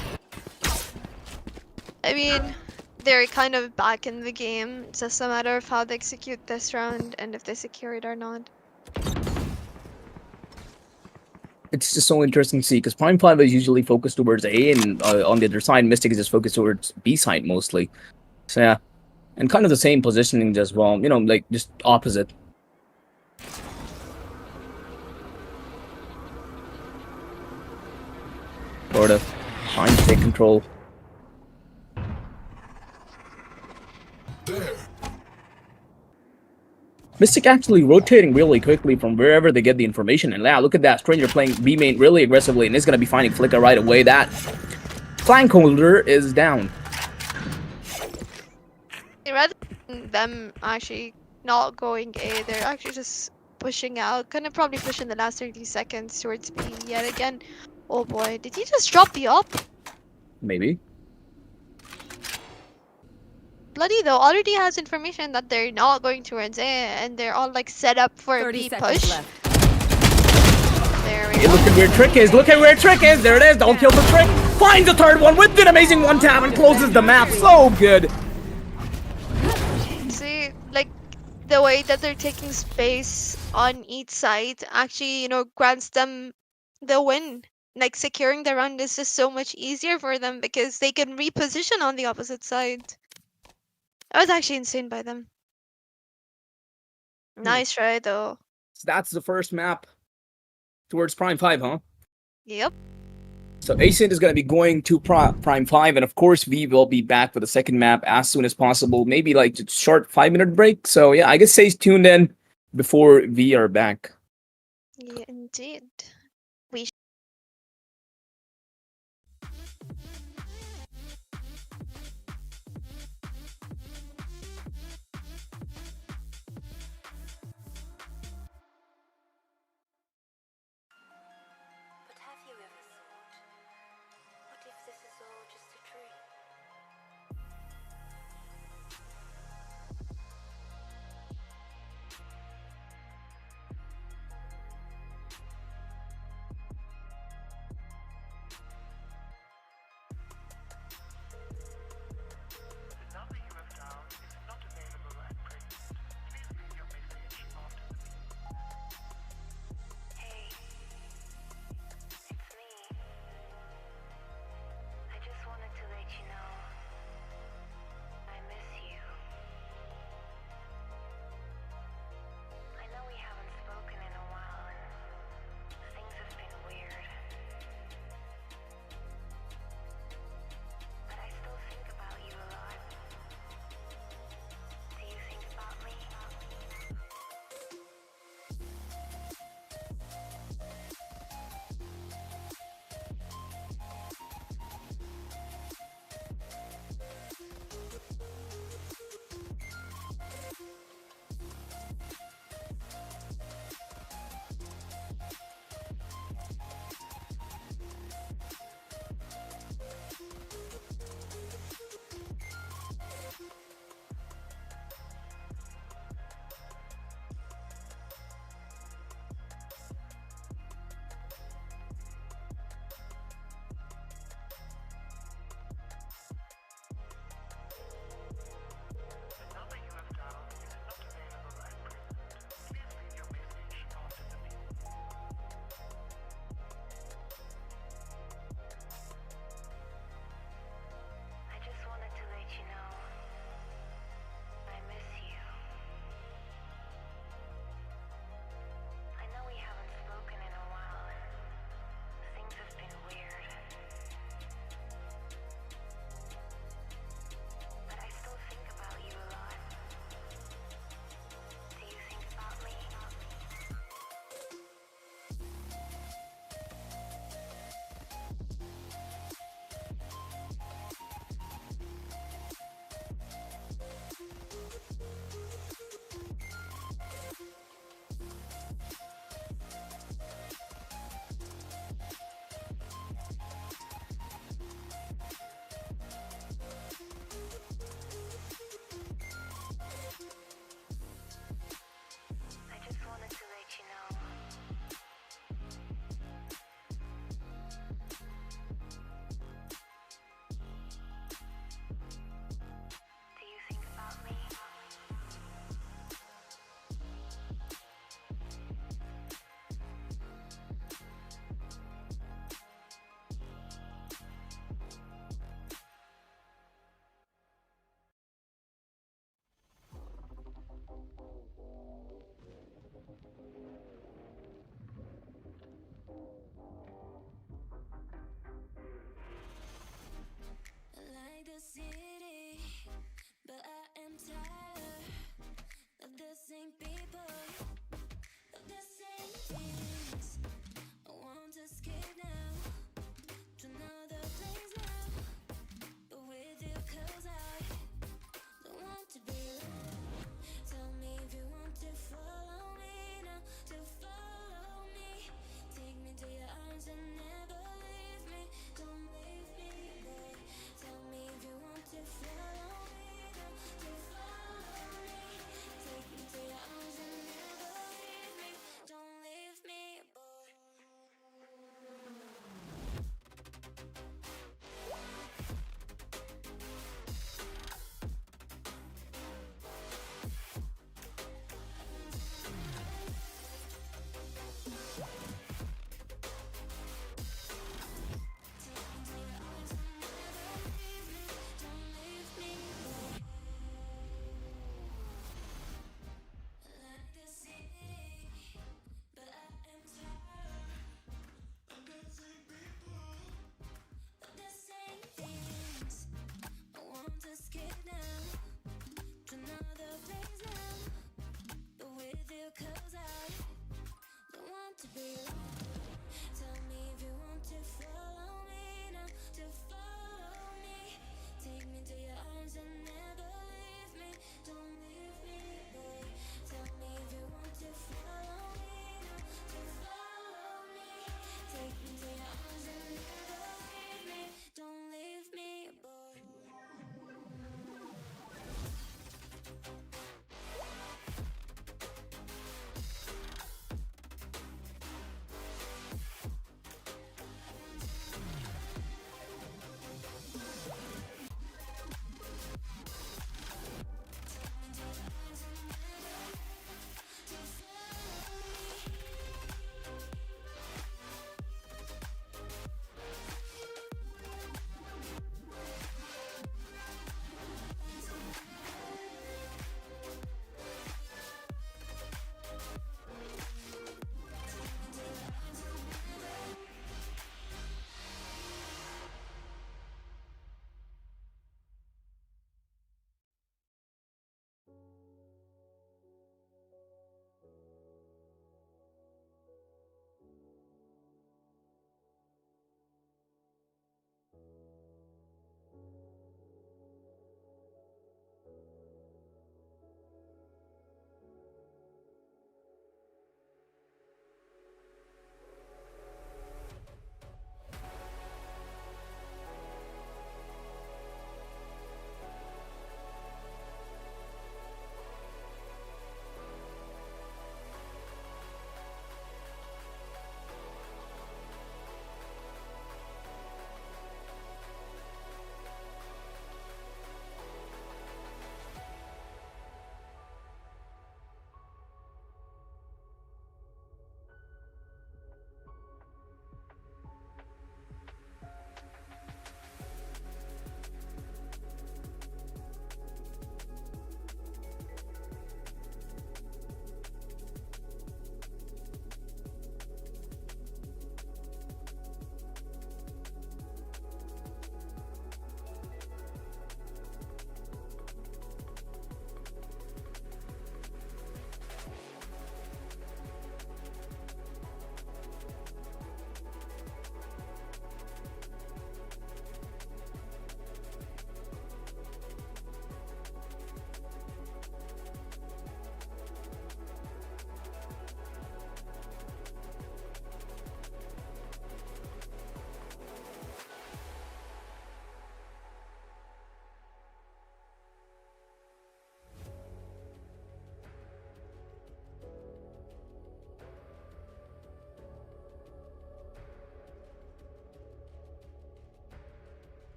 I mean, they're kind of back in the game. It's just a matter of how they execute this round and if they secure it or not. It's just so interesting to see, because Prime 5 is usually focused towards A, and on the other side, Mystic is just focused towards B side mostly. So yeah, and kind of the same positioning as well, you know, like just opposite. Sort of trying to take control. Mystic actually rotating really quickly from wherever they get the information, and yeah, look at that, Stranger playing B main really aggressively, and is going to be finding Flicker right away. That flank holder is down. Rather than them actually not going A, they're actually just pushing out. Gonna probably push in the last 30 seconds towards B yet again. Oh boy, did he just drop the up? Maybe. Bloody though already has information that they're not going towards A, and they're all like set up for a 30 B seconds push. left. There we Hey, go. look at where Trick is. Look at where Trick is. There it is. Don't kill for Trick. Finds the third one with an amazing one tap and closes the map. So good. See, like the way that they're taking space on each side actually, you know, grants them the win. Like securing the round is just so much easier for them because they can reposition on the opposite side. That was actually insane by them. Nice try though. So that's the first map towards Prime 5, huh? Yep. So Ascent is going to be going to Prime 5, and of course, we will be back for the second map as soon as possible. Maybe like a short 5-minute break. So yeah, I guess stay tuned in before we are back. Yeah, indeed. But have you ever thought, what if this is all just a dream?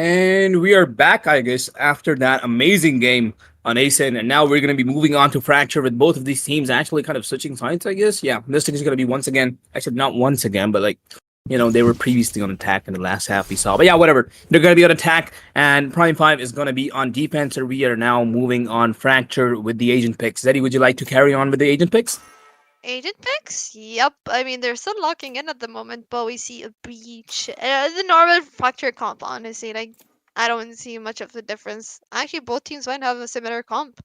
And we are back, I guess, after that amazing game on ASIN. And now we're going to be moving on to Fracture with both of these teams actually kind of switching sides, I guess. Yeah, Mystic is going to be once again, actually not once again, but like, you know, they were previously on attack in the last half we saw. But yeah, whatever. They're going to be on attack, and Prime 5 is going to be on defense. So we are now moving on Fracture with the agent picks. Zeddy, would you like to carry on with the agent picks? Agent picks? Yep. I mean, they're still locking in at the moment, but we see a breach. The normal Fracture comp, honestly. Like, I don't see much of the difference. Actually, both teams might have a similar comp.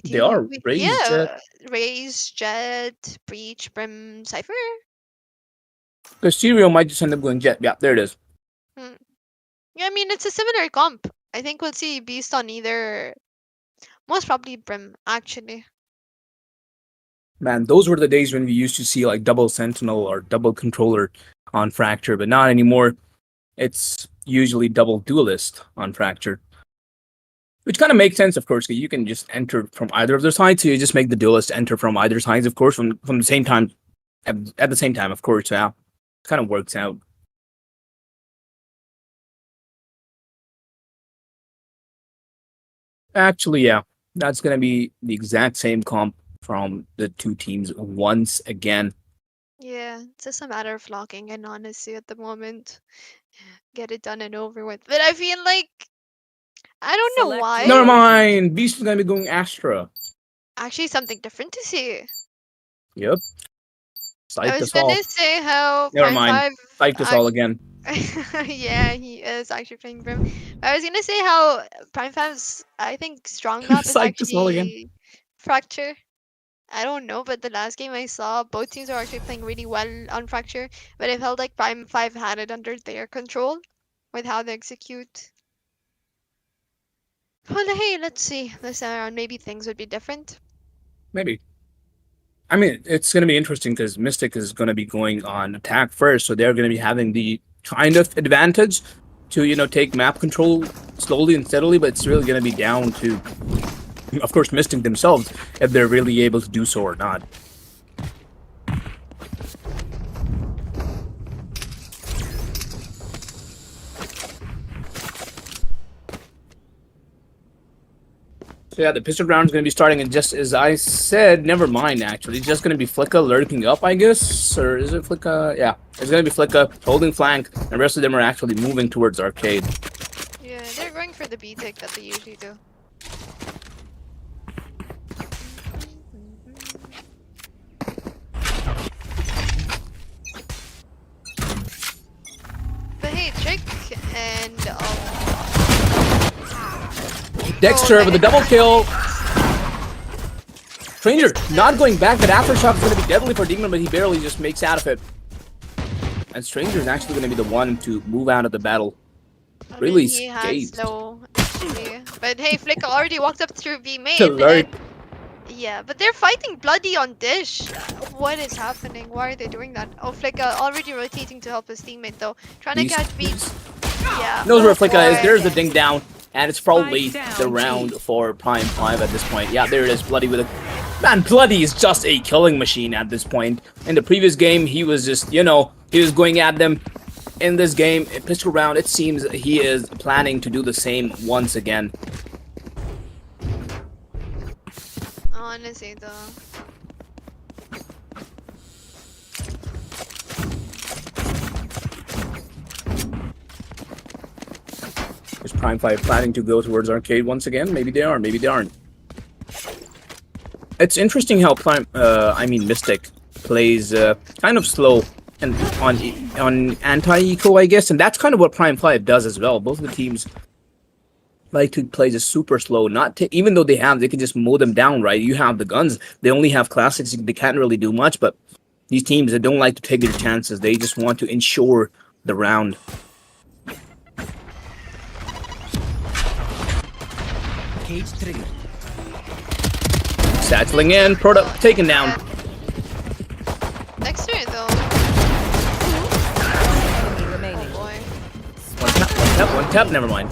They are. Raised Jet. Raise, Jet, Breach, Brim, Cypher. The Stereo might just end up going Jet. Yeah, there it is. Yeah, I mean, it's a similar comp. I think we'll see Beast on either. Most probably Brim, actually. Man, those were the days when we used to see like double Sentinel or double Controller on Fracture, but not anymore. It's usually double Duelist on Fracture. Which kind of makes sense, of course, because you can just enter from either of their sides, so you just make the Duelist enter from either sides, of course, from the same time, at the same time, of course, yeah. It kind of works out. Actually, yeah, that's going to be the exact same comp from the two teams once again. Yeah, it's just a matter of locking in, honestly, at the moment. Get it done and over with. But I feel like I don't know Select why. Never mind, Beast is going to be going Astra. Actually, something different to see. Yep. I Psyched was us all. gonna say how Never Prime mind. 5 Psyched us all again. yeah, he is actually playing Brim. I was gonna say how Prime 5's, I think, strong map is Psyched us all again. actually Fracture. I don't know, but the last game I saw, both teams are actually playing really well on Fracture, but it felt like Prime 5 had it under their control with how they execute. Well, hey, let's see. This round, maybe things would be different. Maybe. I mean, it's going to be interesting because Mystic is going to be going on attack first, so they're going to be having the kind of advantage to, you know, take map control slowly and steadily, but it's really going to be down to, of course, Mystic themselves, if they're really able to do so or not. So yeah, the pistol round is going to be starting, and just as I said, never mind, actually. It's just going to be Flicka lurking up, I guess? Or is it Flicka? Yeah, it's going to be Flicka holding flank, and the rest of them are actually moving towards arcade. Yeah, they're going for the B-tick that they usually do. But hey, Trick and Dexter with a double kill. Stranger not going back, but Aftershock is going to be deadly for Demon, but he barely just makes out of it. And Stranger is actually going to be the one to move out of the battle. Really he has scathed. slow, actually. But hey, Flick already walked up through B main. To lurk. Yeah, but they're fighting bloody on Dish. What is happening? Why are they doing that? Oh, Flicka already rotating to help his teammate though. Trying to catch beats. Yeah. Knows where oh Flicka is. boy. There's the ding down. And it's probably Spike down, the round for Prime 5 at this point. Yeah, there it is. Bloody with a... Man, Bloody is just a killing machine at this point. In the previous game, he was just, you know, he was going at them. In this game, pistol round, it seems he is planning to do the same once again. Honestly though. Is Prime 5 planning to go towards arcade once again? Maybe they are, maybe they aren't. It's interesting how Mystic plays kind of slow and on anti-eco, I guess, and that's kind of what Prime 5 does as well. Both of the teams like to play just super slow, even though they can just mow them down, right? You have the guns, they only have classics, they can't really do much, but these teams, they don't like to take their chances, they just want to ensure the round. Cage triggered. Satcheling in, product taken down. Dexter though. Enemy Oh remaining. boy. One tap, never mind.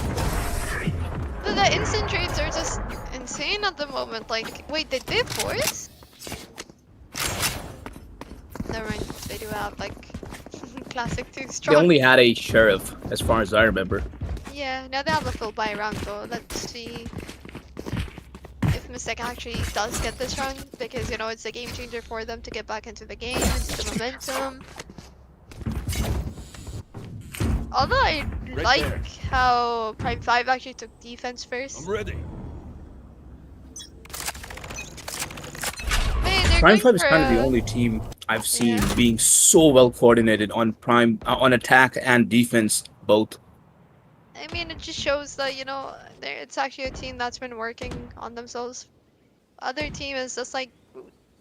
The instant trades are just insane at the moment. Like, wait, did they force? Never mind. They do have like classic 2 They strong. only had a sheriff, as far as I remember. Yeah, now they have a full buy round though. Let's see if Mystic actually does get this round, because you know it's a game changer for them to get back into the game, into the momentum. Although I like how Prime 5 actually took defense first. I'm ready. Hey, they're Prime going 5 is for kind of the a- only team I've seen Yeah. being so well coordinated on on attack and defense both. I mean, it just shows that, you know, it's actually a team that's been working on themselves. Other team is just like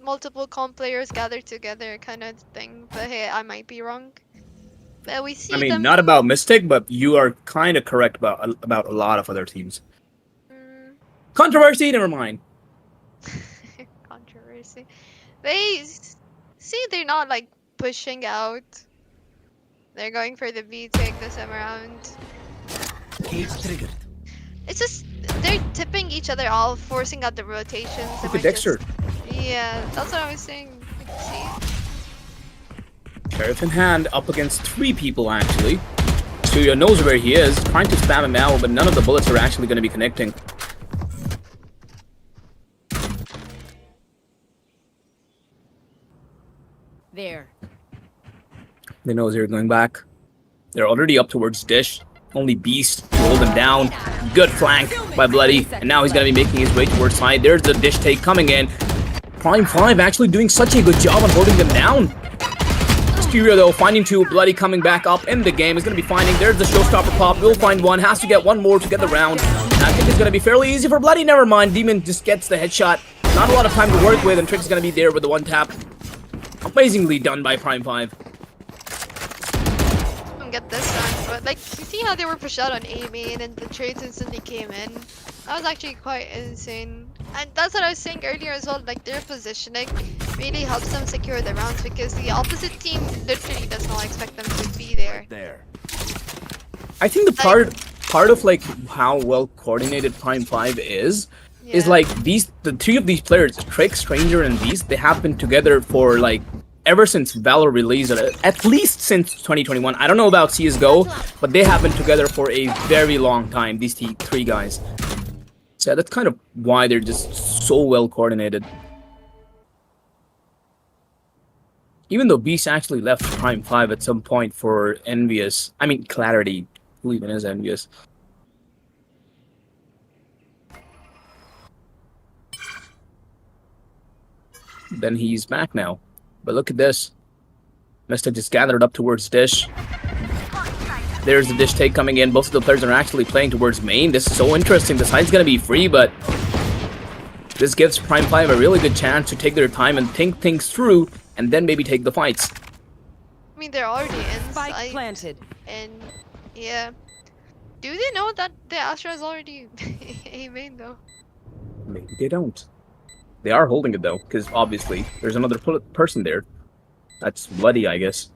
multiple comp players gathered together kind of thing. But hey, I might be wrong. But we see I mean, them. not about Mystic, but you are kind of correct about a lot of other teams. Mm, Controversy, never mind. controversy. See, they're not like pushing out. They're going for the B take this time around. Cage triggered. It's just they're tipping each other off, forcing out the rotations. They Look might at Dexter. Yeah, that's what I was saying. You can see. Sheriff in hand, up against 3 people actually. Studio knows where he is, trying to spam him out, but none of the bullets are actually going to be connecting. There. They know they're going back. They're already up towards Dish. Only Beast to hold him down. Good flank by Bloody. And now he's going to be making his way towards side. There's the Dish take coming in. Prime 5 actually doing such a good job on holding them down. Stereo though, finding 2. Bloody coming back up in the game. Is going to be finding. There's the showstopper pop. Will find 1. Has to get 1 more to get the round. And I think it's going to be fairly easy for Bloody. Never mind. Demon just gets the headshot. Not a lot of time to work with. And Trick's going to be there with the 1 tap. Amazingly done by Prime 5. Don't get this one, but like you see how they were pushed out on A main and the trades instantly came in. That was actually quite insane, and that's what I was saying earlier as well. Like their positioning really helps them secure the rounds because the opposite team literally does not expect them to be there. There. I think the part of like how well coordinated Prime 5 is Yeah. like the 3 of these players, Trick, Stranger, and Beast, they have been together for like ever since Valor released, at least since 2021. I don't know about CSGO, but they have been together for a very long time, these 3 guys. So that's kind of why they're just so well coordinated. Even though Beast actually left Prime 5 at some point for Envious. I mean, Clarity. Who even is Envious? Then he's back now. But look at this. Mystic just gathered up towards Dish. There's the Dish take coming in. Both of the players are actually playing towards main. This is so interesting. The side's going to be free, but this gives Prime 5 a really good chance to take their time and think things through, and then maybe take the fights. I mean, they're already Spike inside, planted. and yeah. Do they know that the Astra is already A main though? Maybe they don't. They are holding it though, because obviously there's another person there. That's Bloody, I guess.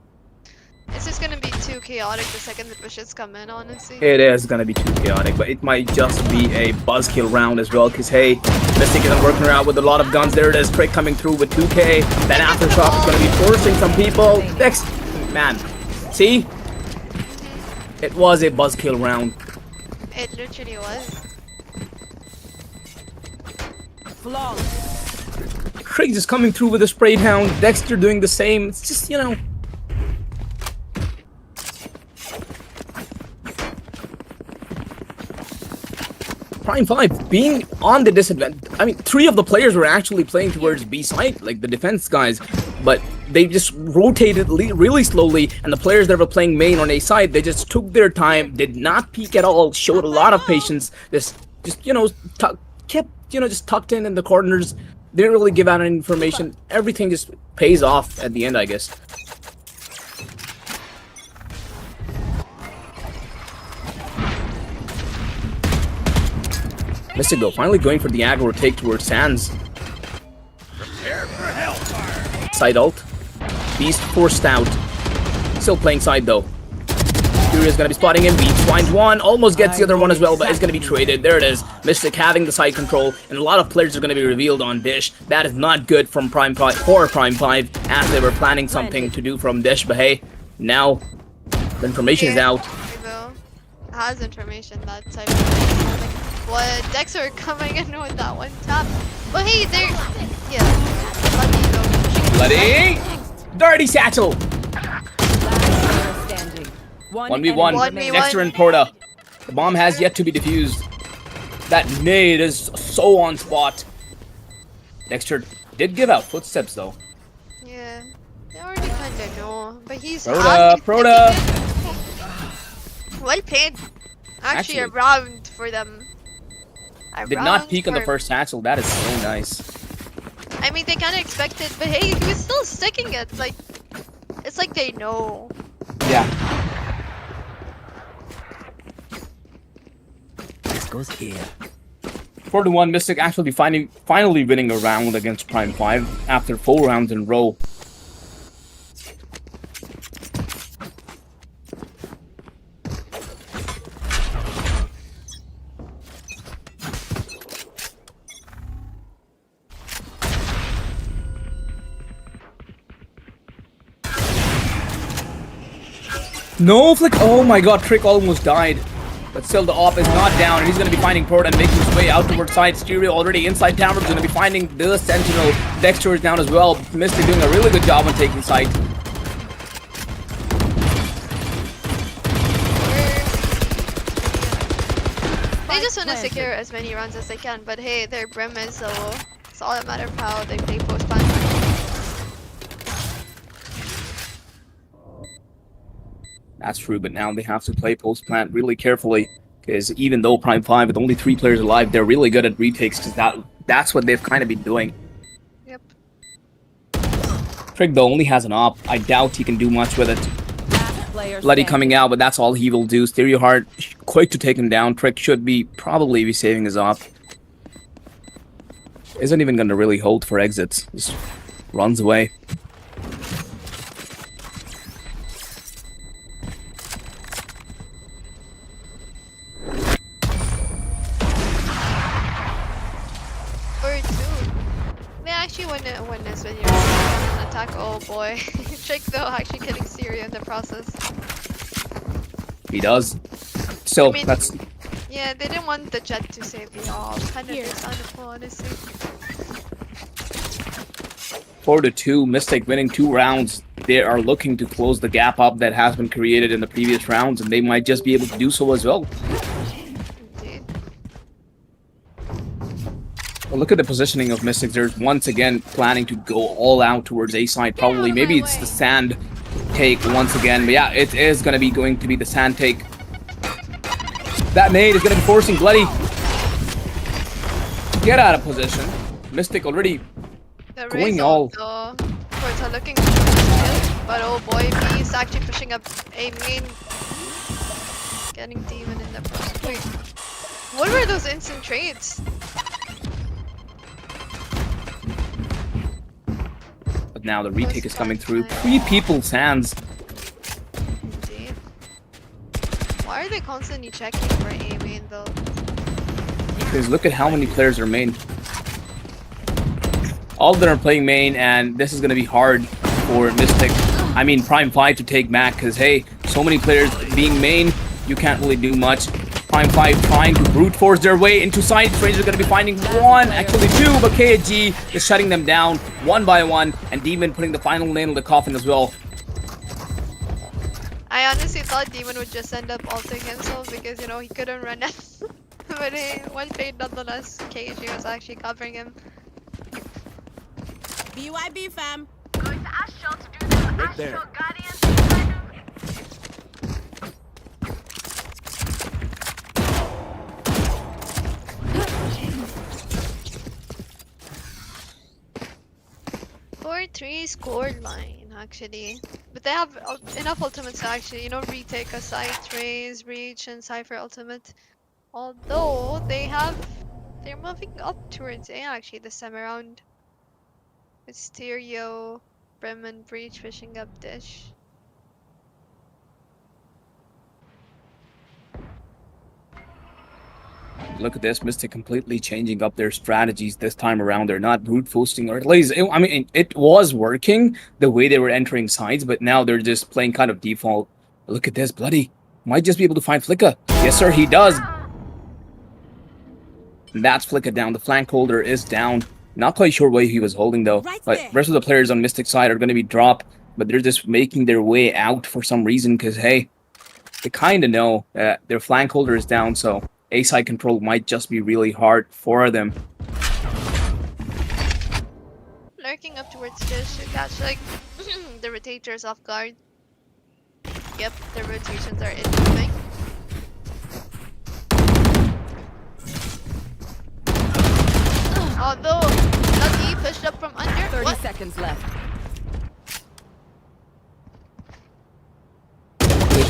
It's just gonna be too chaotic the second the pushes come in, honestly. It is gonna be too chaotic, but it might just be a buzzkill round as well, because hey, Mystic isn't working around with a lot of guns. There it is, Trick coming through with 2k. Then Aftershock is gonna be forcing some people. Next, man, see? It was a buzzkill round. It literally was. Flawless. Craig just coming through with a sprayed hound. Dexter doing the same. It's just, you know. Prime 5 being on the disadvantage. I mean, 3 of the players were actually playing towards B side, like the defense guys, but they just rotated really slowly, and the players that were playing main on A side, they just took their time, did not peek at all, showed a lot of patience, just you know, kept, you know, just tucked in the corners, didn't really give out any information. Everything just pays off at the end, I guess. Mystic though, finally going for the aggro take towards Sands. Side ult. Beast forced out. Still playing side though. Furious gonna be spotting him. Beast finds 1, almost gets the other one as well, but it's gonna be traded. There it is. Mystic having the side control, and a lot of players are gonna be revealed on Dish. That is not good from Prime 5 for Prime 5, as they were planning something to do from Dish, but hey, now the information is out. Though. has information that type of like what Dexter coming in with that one tap. But hey, they're lucky though. Bloody! Dirty Satchel! Standing. 1v1. 1v1. Dexter and Porta. The bomb has yet to be defused. That nade is so on spot. Dexter did give out footsteps though. Yeah, they already kinda know, but he's Proda. well paid. Actually, a Actually. round for them. A Did round not peek on the for- first satchel. That is so nice. I mean, they kind of expected, but hey, he was still sticking it. Like, it's like they know. Yeah. This goes here. 4-1 Mystic actually finally winning a round against Prime 5 after 4 rounds in a row. No flick! Oh my god, Trick almost died. But still the op is not down, and he's going to be finding Port and making his way out towards side. Stereo already inside tower, going to be finding the Sentinel. Dexter is down as well. Mystic doing a really good job on taking side. They just want to secure as many runs as they can, but hey, their Brim is so it's all a matter of how they play post plan. That's true, but now they have to play post plant really carefully. Because even though Prime 5 with only 3 players alive, they're really good at retakes, because that's what they've kind of been doing. Yep. Trick though only has an op. I doubt he can do much with it. Bloody coming out, but that's all he will do. Stereo Heart quick to take him down. Trick should probably be saving his op. Isn't even gonna really hold for exits. Just runs away. Or 2. They actually win this when you're on an attack. Oh boy. Trick though actually killing Syria in the process. He does. Still, I mean- that's Yeah, they didn't want the jet to save the all. Kind of understandable, honestly. 4-2. Mystic winning 2 rounds. They are looking to close the gap up that has been created in the previous rounds, and they might just be able to do so as well. Indeed. Well, look at the positioning of Mystic. They're once again planning to go all out towards A side. Probably, maybe it's the sand take once again. But yeah, it is going to be the sand take. That nade is going to be forcing Bloody to get out of position. Mystic already The Going result, all- though, Porta looking for the kill, but oh boy, he's actually pushing up A main. Getting Demon in the front. Wait, what were those instant trades? But now the retake is coming through. 3 people sands. Indeed. Why are they constantly checking for A main though? Because look at how many players are main. All of them are playing main, and this is going to be hard for Mystic. I mean, Prime 5 to take back, because hey, so many players being main, you can't really do much. Prime 5 trying to brute force their way into side. Stranger's going to be finding 1, actually 2, but KG is shutting them down 1 by 1, and Demon putting the final nail in the coffin as well. I honestly thought Demon would just end up ulting himself because, you know, he couldn't run it. But hey, well played nonetheless. KG was actually covering him. BYB fam. Right there. Four 3 score line actually, but they have enough ultimates to actually, you know, retake a site, raise, reach, and cipher ultimate. Although they're moving up towards A actually this time around. With Stereo, Brim, and Breach fishing up Dish. Look at this, Mystic completely changing up their strategies this time around. They're not brute forcing, or at least, I mean, it was working the way they were entering sides, but now they're just playing kind of default. Look at this, Bloody. Might just be able to find Flicka. Yes, sir, he does. And that's Flicka down. The flank holder is down. Not quite sure where he was holding though. Right But there. rest of the players on Mystic side are going to be dropped. But they're just making their way out for some reason. Because, hey, they kind of know that their flank holder is down. So A-side control might just be really hard for them. Lurking up towards this to catch like the rotators off guard. Yep, the rotations are incoming. Although Lucky pushed up from under. 30 What? seconds left.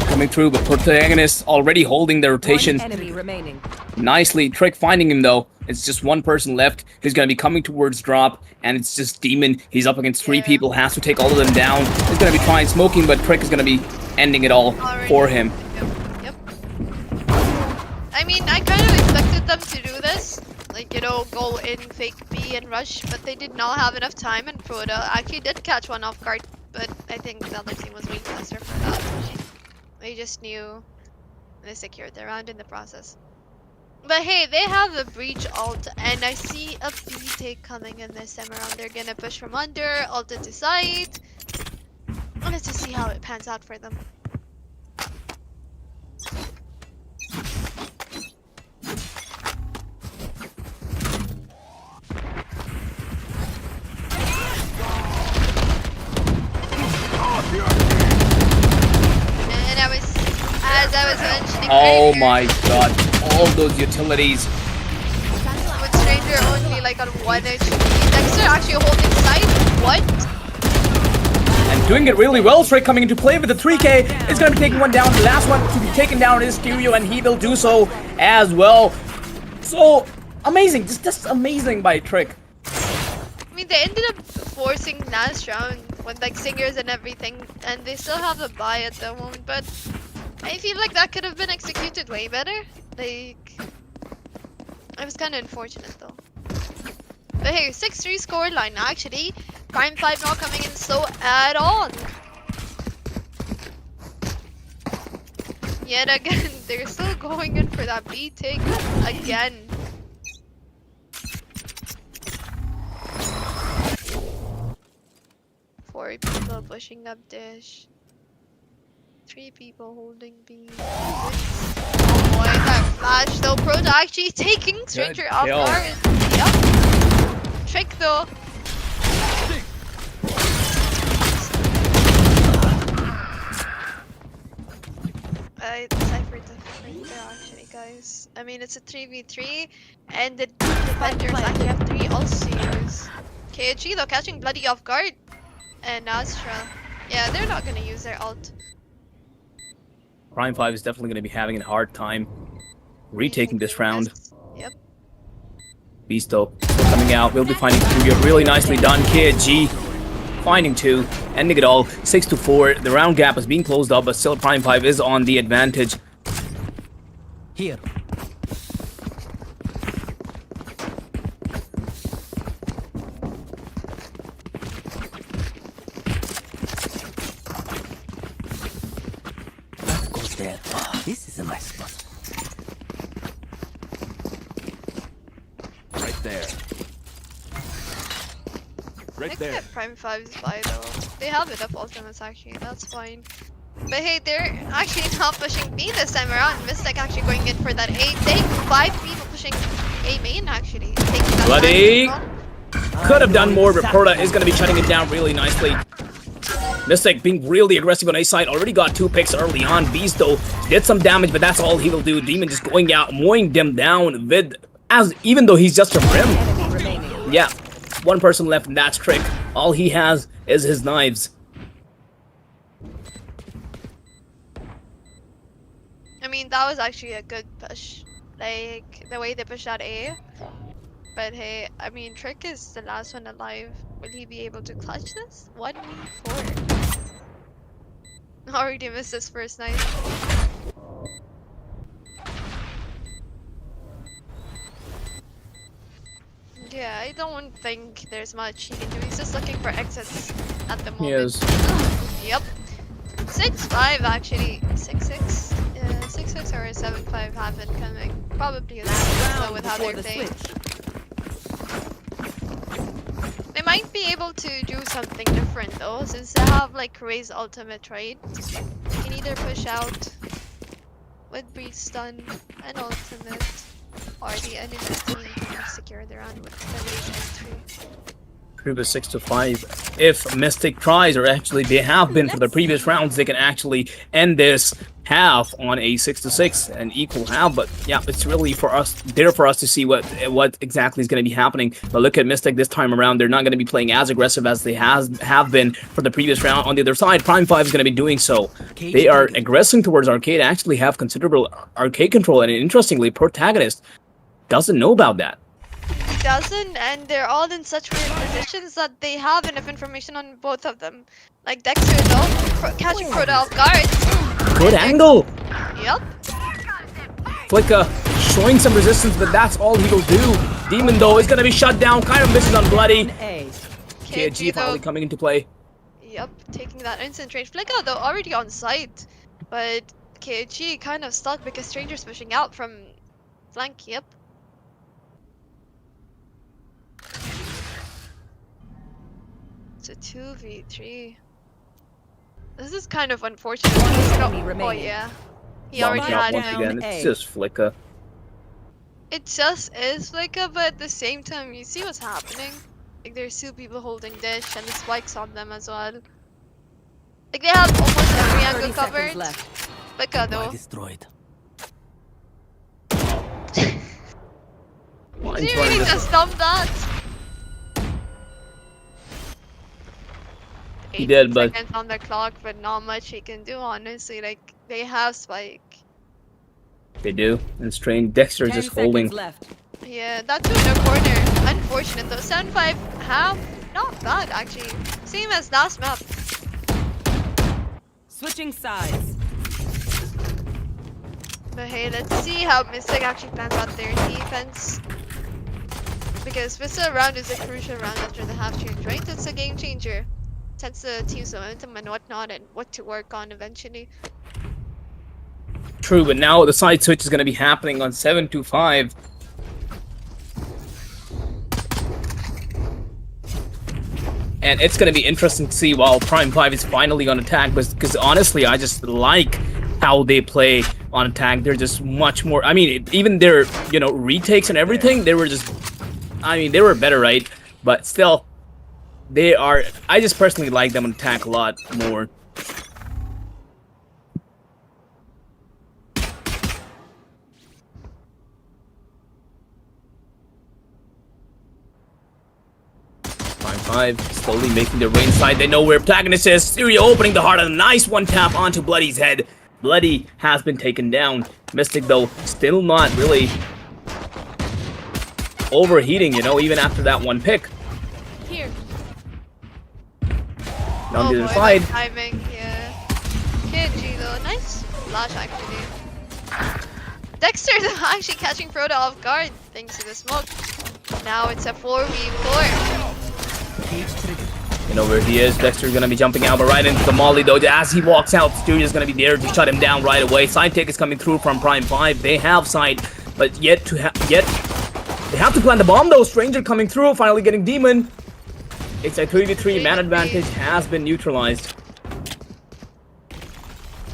Coming through, but Protagonist already holding the rotation. One enemy remaining. Nicely. Trick finding him though. It's just one person left who's going to be coming towards drop, and it's just Demon. He's up against three people, has to take all of them down. He's going to be trying smoking, but Trick is going to be ending it all for him. Yep. I mean, I kind of expected them to do this. Like, you know, go in, fake B and rush, but they did not have enough time, and Proto actually did catch one off guard, but I think the other team was way faster for that. They just knew they secured their round in the process. But hey, they have a breach ult, and I see a B take coming in this time around. They're gonna push from under, ult into side. Let's just see how it pans out for them. And as I was mentioning Oh earlier, my god. All those utilities. with Stranger only like on 1 HP. Dexter actually holding side. What? And doing it really well. Trick coming into play with the 3K. Is going to be taking one down. The last one to be taken down is Stereo, and he will do so as well. So amazing. Just amazing by Trick. I mean, they ended up forcing last round with like singers and everything, and they still have a buy at the moment, but I feel like that could have been executed way better. Like, it was kind of unfortunate though. But hey, 6-3 scoreline actually. Prime 5 not coming in slow at all. Yet again, they're still going in for that B take again. Four people pushing up dish. 3 people holding B. Oh boy, that flash though. Proto actually taking Stranger off kill. guard. Yep. Trick though. Cypher right there actually, guys. I mean, it's a 3v3 and the defenders actually have 3 ults to use. KG though catching Bloody off guard. And Astra. Yeah, they're not gonna use their ult. Prime 5 is definitely going to be having a hard time retaking this round. Yep. Beast though coming out. We'll be finding Stereo. Really nicely done. KG finding 2. Ending it all. 6-4. The round gap is being closed up, but still Prime 5 is on the advantage. Here. That goes there. This is a nice spot. Right there. Right I there. get Prime 5's buy though. They have enough ultimates actually, that's fine. But hey, they're actually not pushing B this time around. Mystic actually going in for that A take. 5 people pushing A main actually. Taking that Bloody flank as well. could have done more, but Proto is going to be shutting it down really nicely. Mystic being really aggressive on A side. Already got 2 picks early on. Beast though did some damage, but that's all he will do. Demon just going out, mowing them down with even though he's just a rim. Enemy remaining. Yeah, one person left, and that's Trick. All he has is his knives. I mean, that was actually a good push. Like, the way they pushed out A. But hey, I mean, Trick is the last one alive. Will he be able to clutch this? 1v4. Already missed his first knife. Yeah, I don't think there's much he can do. He's just looking for exits at the moment. He is. Yep. 6-5 actually. 6-6? 6-6 or 7-5 haven't coming. Probably that though with how they're Before the playing. switch. They might be able to do something different though, since they have like Ray's ultimate, right? They can either push out with Breeze Stun and ultimate, or the enemy team can secure the round with the Ray's entry. Previous 6-5. If Mystic tries, or actually they have been for the previous rounds, they can actually end this half on a 6-6, an equal half. But yeah, it's really for us to see what exactly is going to be happening. But look at Mystic this time around; they're not going to be playing as aggressive as they have been for the previous round. On the other side, Prime 5 is going to be doing so. They are aggressing towards Arcade, actually have considerable Arcade control, and interestingly, Protagonist doesn't know about that. He doesn't, and they're all in such weird positions that they have enough information on both of them. Like Dexter though, catching Proto off guard. Good angle! Yep. Flicka showing some resistance, but that's all he'll do. Demon though is gonna be shut down, kind of misses on Bloody. A. KG though, finally coming into play. yep, taking that instant trade. Flicka though already on site, but KG kind of stuck because Stranger's pushing out from flank. Yep. It's a 2v3. This is kind of unfortunate. Enemy Oh remaining. yeah, he Bomb already shot had once him. again. It's just Flicka. It just is Flicka, but at the same time, you see what's happening. Like there's two people holding dish, and the spikes on them as well. Like they have almost every 30 angle seconds covered. left. Flicka though. Destroyed. Line Did you trying really to- just dump that? He did, 18 but- seconds on the clock, but not much he can do, honestly. Like they have spike. They do. And Strain Dexter 10 just holding. seconds left. Yeah, that two in the corner. Unfortunate though. 7-5 half, not bad actually. Same as last map. Switching sides. But hey, let's see how Mystic actually plans out their defense. Because this round is a crucial round after the half change, right? It's a game changer. Sets the team's momentum and whatnot, and what to work on eventually. True, but now the side switch is going to be happening on 7-5. And it's going to be interesting to see while Prime 5 is finally on attack, because honestly, I just like how they play on attack. They're just much more, I mean, even their, retakes and everything, they were just, I mean, they were better, right? But still, they are, I just personally like them on attack a lot more. Prime 5 slowly making their way inside. They know where Protagonist is. Syria opening the heart, and a nice one tap onto Bloody's head. Bloody has been taken down. Mystic though still not really overheating, even after that one pick. Here. Down the other boy, side. that timing, yeah. KG though, nice flash actually. Dexter though actually catching Frodo off guard thanks to the smoke. Now it's a 4v4. You know where he is. Dexter's gonna be jumping out, but right into the molly though. As he walks out, Sturia's gonna be there to shut him down right away. Side take is coming through from Prime 5. They have side, but yet they have to plant the bomb though. Stranger coming through, finally getting Demon. It's a 3v3. Man advantage has been neutralized.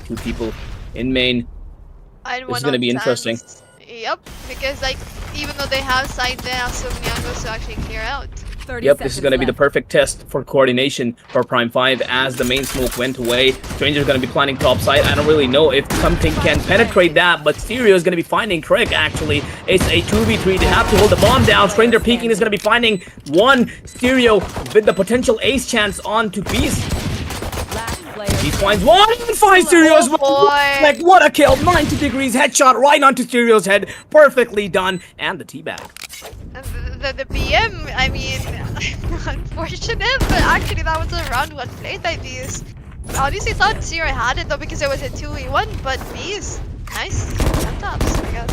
Two people in main. This is gonna be interesting. Yep, because like even though they have side, they have so many angles to actually clear out. 30 Yep, this is seconds going to be the left. perfect test for coordination for Prime 5 as the main smoke went away. Stranger's going to be planning top side. I don't really know if something can penetrate that, but Stereo is going to be finding Trick, actually. It's a 2v3. They have to hold the bomb down. Stranger peeking is going to be finding one. Stereo with the potential ace chance on to Beast. Last player. He finds one and finds Stereo as well. boy. Like, what a kill. 90 degrees headshot right onto Stereo's head. Perfectly done. And the teabag. The BM, I mean, unfortunate, but actually that was a round one played by Beast. I honestly thought Zero had it though because it was a 2v1, but Beast, nice. Tops, I guess.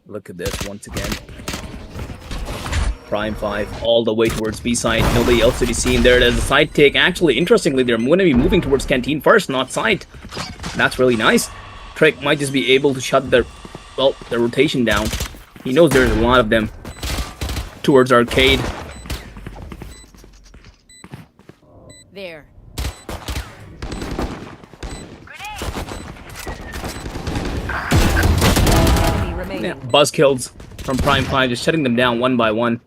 Look at this once again. Prime 5 all the way towards B side. Nobody else to be seen. There it is. A side take. Actually, interestingly, they're going to be moving towards Canteen first, not side. That's really nice. Trick might just be able to shut their rotation down. He knows there's a lot of them towards Arcade. There. Enemy remaining. Yeah, buzz kills from Prime 5, just shutting them down one by one.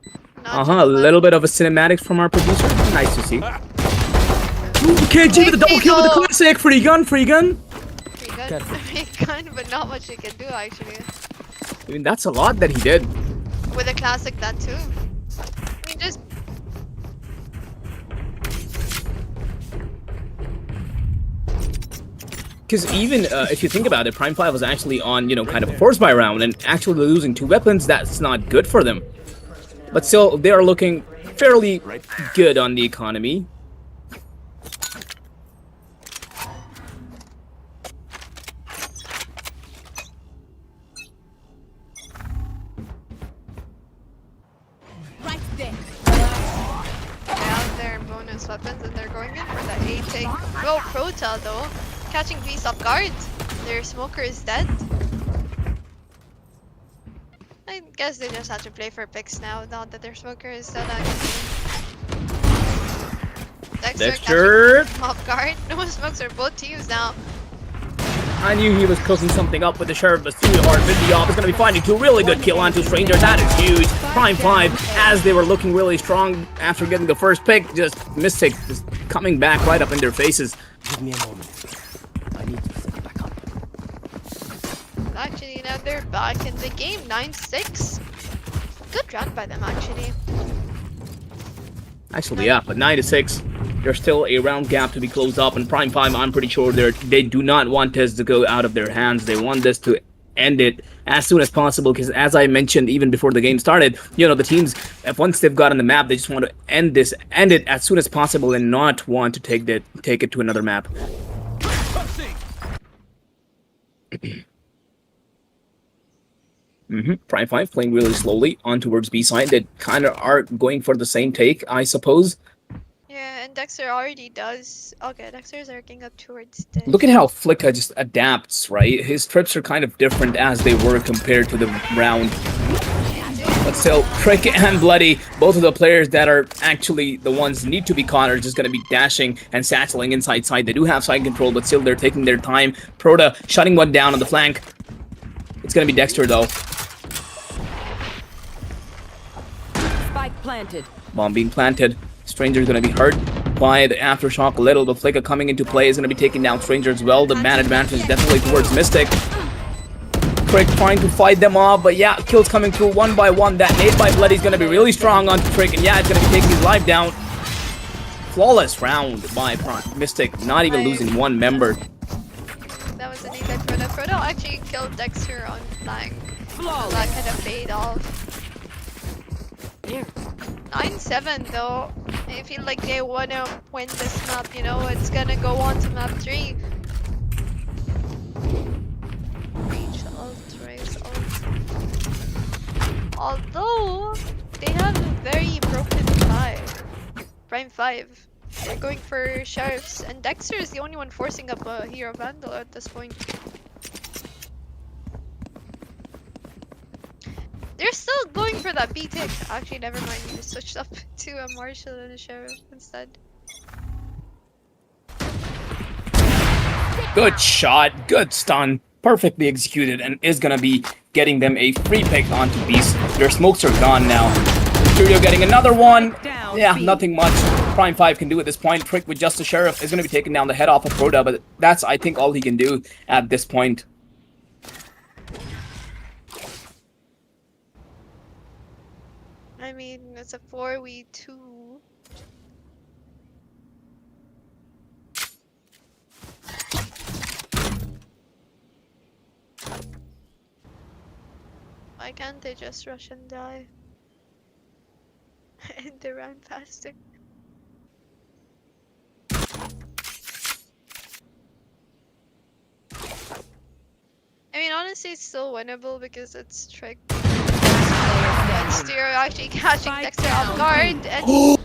Not A just little bit of a cinematics from our producer. Nice to see. Ooh, KG with the double kill with the classic. Free gun, free gun. pretty good. Pretty good, but not much he can do actually. I mean, that's a lot that he did. With a classic that too. I mean, just Because even if you think about it, Prime 5 was actually on, you know, kind of a force buy round, and actually losing 2 weapons, that's not good for them. But still, they are looking fairly good on the economy. Right there. they have their bonus weapons and they're going in for the A take. Well, Prota though, catching Beast off guard. Their smoker is dead. I guess they just have to play for picks now that their smoker is dead actually. Dexter! catching off guard. No smokes for both teams now. I knew he was cooking something up with the Sheriff, but Sweetheart Vidyoff is going to be finding 2 really good kill onto Stranger. That is huge. Prime 5, as they were looking really strong after getting the first pick, just Mystic just coming back right up in their faces. Give me a moment. I need to set back up. Actually, now they're back in the game. 9-6. Good run by them actually. Actually, yeah, but 9-6. There's still a round gap to be closed up, and Prime 5, I'm pretty sure they do not want this to go out of their hands. They want this to end it as soon as possible, because as I mentioned even before the game started, you know, the teams, if once they've gotten the map, they just want to end it as soon as possible and not want to take it to another map. Prime 5 playing really slowly on towards B side. They kind of are going for the same take, I suppose. Yeah, and Dexter already does. Okay, Dexter's arcing up towards the. Look at how Flicka just adapts, right? His trips are kind of different as they were compared to the round. But still, Trick and Bloody, both of the players that are actually the ones need to be caught, are just going to be dashing and satcheling inside side. They do have side control, but still they're taking their time. Prota shutting one down on the flank. It's going to be Dexter, though. Spike planted. Bomb being planted. Stranger's going to be hurt by the aftershock a little, but Flicka coming into play is going to be taking down Stranger as well. The man advantage is definitely towards Mystic. Trick trying to fight them off, but yeah, kills coming through one by one. That nade by Bloody is going to be really strong on Trick, and yeah, it's going to be taking his life down. Flawless round by Mystic, not even losing one member. That was a nade by Proto. Proto actually killed Dexter on flank. That kind of paid off. 9-7 though. I feel like they wanna win this map, you know, it's gonna go on to map 3. Reach ult, raise ult. Although they have a very broken 5. Prime 5. They're going for Sheriffs, and Dexter is the only one forcing up a Hero Vandal at this point. They're still going for that B tick. Actually, never mind. You just switched up to a Marshall and a Sheriff instead. Good shot, good stun, perfectly executed, and is gonna be getting them a free pick onto Beast. Their smokes are gone now. Studio getting another one. Yeah, nothing much Prime 5 can do at this point. Trick with just a Sheriff is gonna be taking down the head off of Proda, but that's, I think, all he can do at this point. I mean, it's a 4v2. Why can't they just rush and die? And they run faster. I mean, honestly, honestly still winnable because it's trick. And Stereo actually catching Dexter off guard, and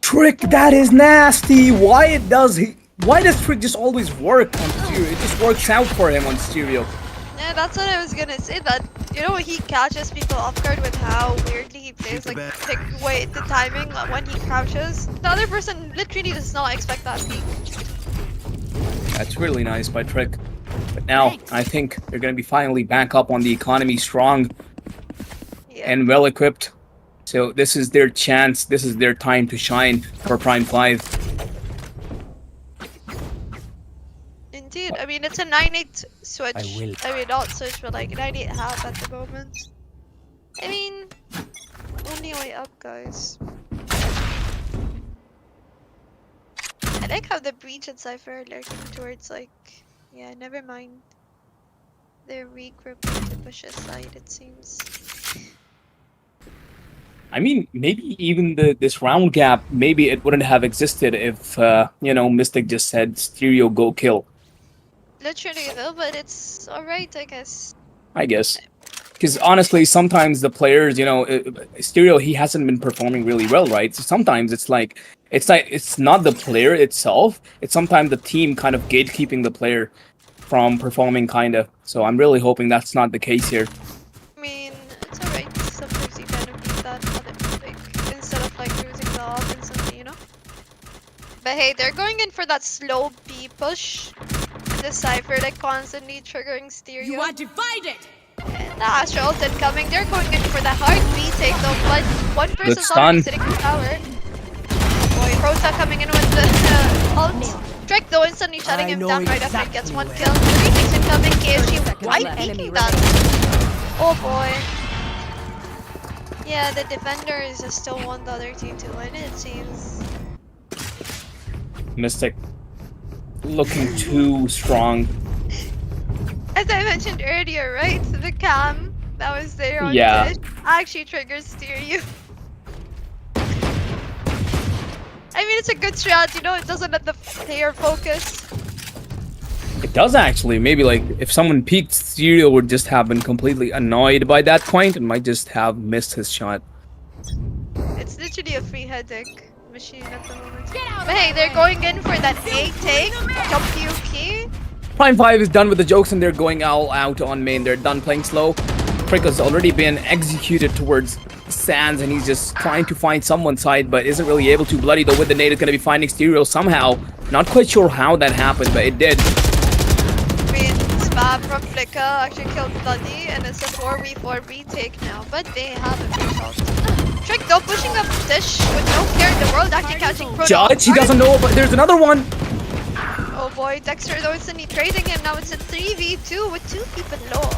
Trick, that is nasty. Why does Trick just always work on Stereo? It just works out for him on Stereo. yeah, that's what I was gonna say. That he catches people off guard with how weirdly he plays, like the timing when he crouches. The other person literally does not expect that peek. That's really nice by Trick. But now, I think they're going to be finally back up on the economy strong Yeah. and well equipped. So this is their chance. This is their time to shine for Prime 5. Indeed. I mean, it's a 9-8 switch. I will. I mean, not switch, but like 9-8 half at the moment. I mean, only way up, guys. I like how the Breach and Cypher are lurking towards, like, yeah, never mind. They're regrouping to push aside, it seems. I mean, maybe even this round gap, maybe it wouldn't have existed if, Mystic just said, Stereo, go kill. Literally, though, but it's alright, I guess. I guess. Because honestly, sometimes the players, Stereo, he hasn't been performing really well, right? So sometimes it's not the player itself. It's sometimes the team kind of gatekeeping the player from performing, kind of. So I'm really hoping that's not the case here. I mean, it's alright. Sometimes you kind of need that other, like, instead of like losing the off instantly, But hey, they're going in for that slow B push. And the Cypher like constantly triggering Stereo. You are divided. And the Astra ult incoming. They're going in for the hard B take though, but one person's stun. already sitting in tower. Boy, Prosa coming in with the ult. Drake though instantly shutting him down right after he gets one kill. The retake's incoming. KSG why peeking that? Oh boy. Yeah, the defenders still want the other team to win, it seems. Mystic looking too strong. As I mentioned earlier, right? The cam that was there on Yeah. Dish actually triggers Stereo. I mean, it's a good strat, it doesn't let the player focus. It does actually. Maybe like if someone peeked, Stereo would just have been completely annoyed by that point and might just have missed his shot. It's literally a free headache machine at the moment. But hey, they're going in for that A take. WP. Prime 5 is done with the jokes and they're going all out on main. They're done playing slow. Trick has already been executed towards Sands and he's just trying to find someone's side but isn't really able to. Bloody though with the nade is going to be finding Stereo somehow. Not quite sure how that happened, but it did. Spam from Flicker actually killed Bloody and it's a 4v4 retake now, but they have a result. Trick though pushing up Dish with no care in the world, actually catching Proto. Judge, he doesn't know, but there's another one. Oh boy, Dexter though instantly trading him. Now it's a 3v2 with 2 people low.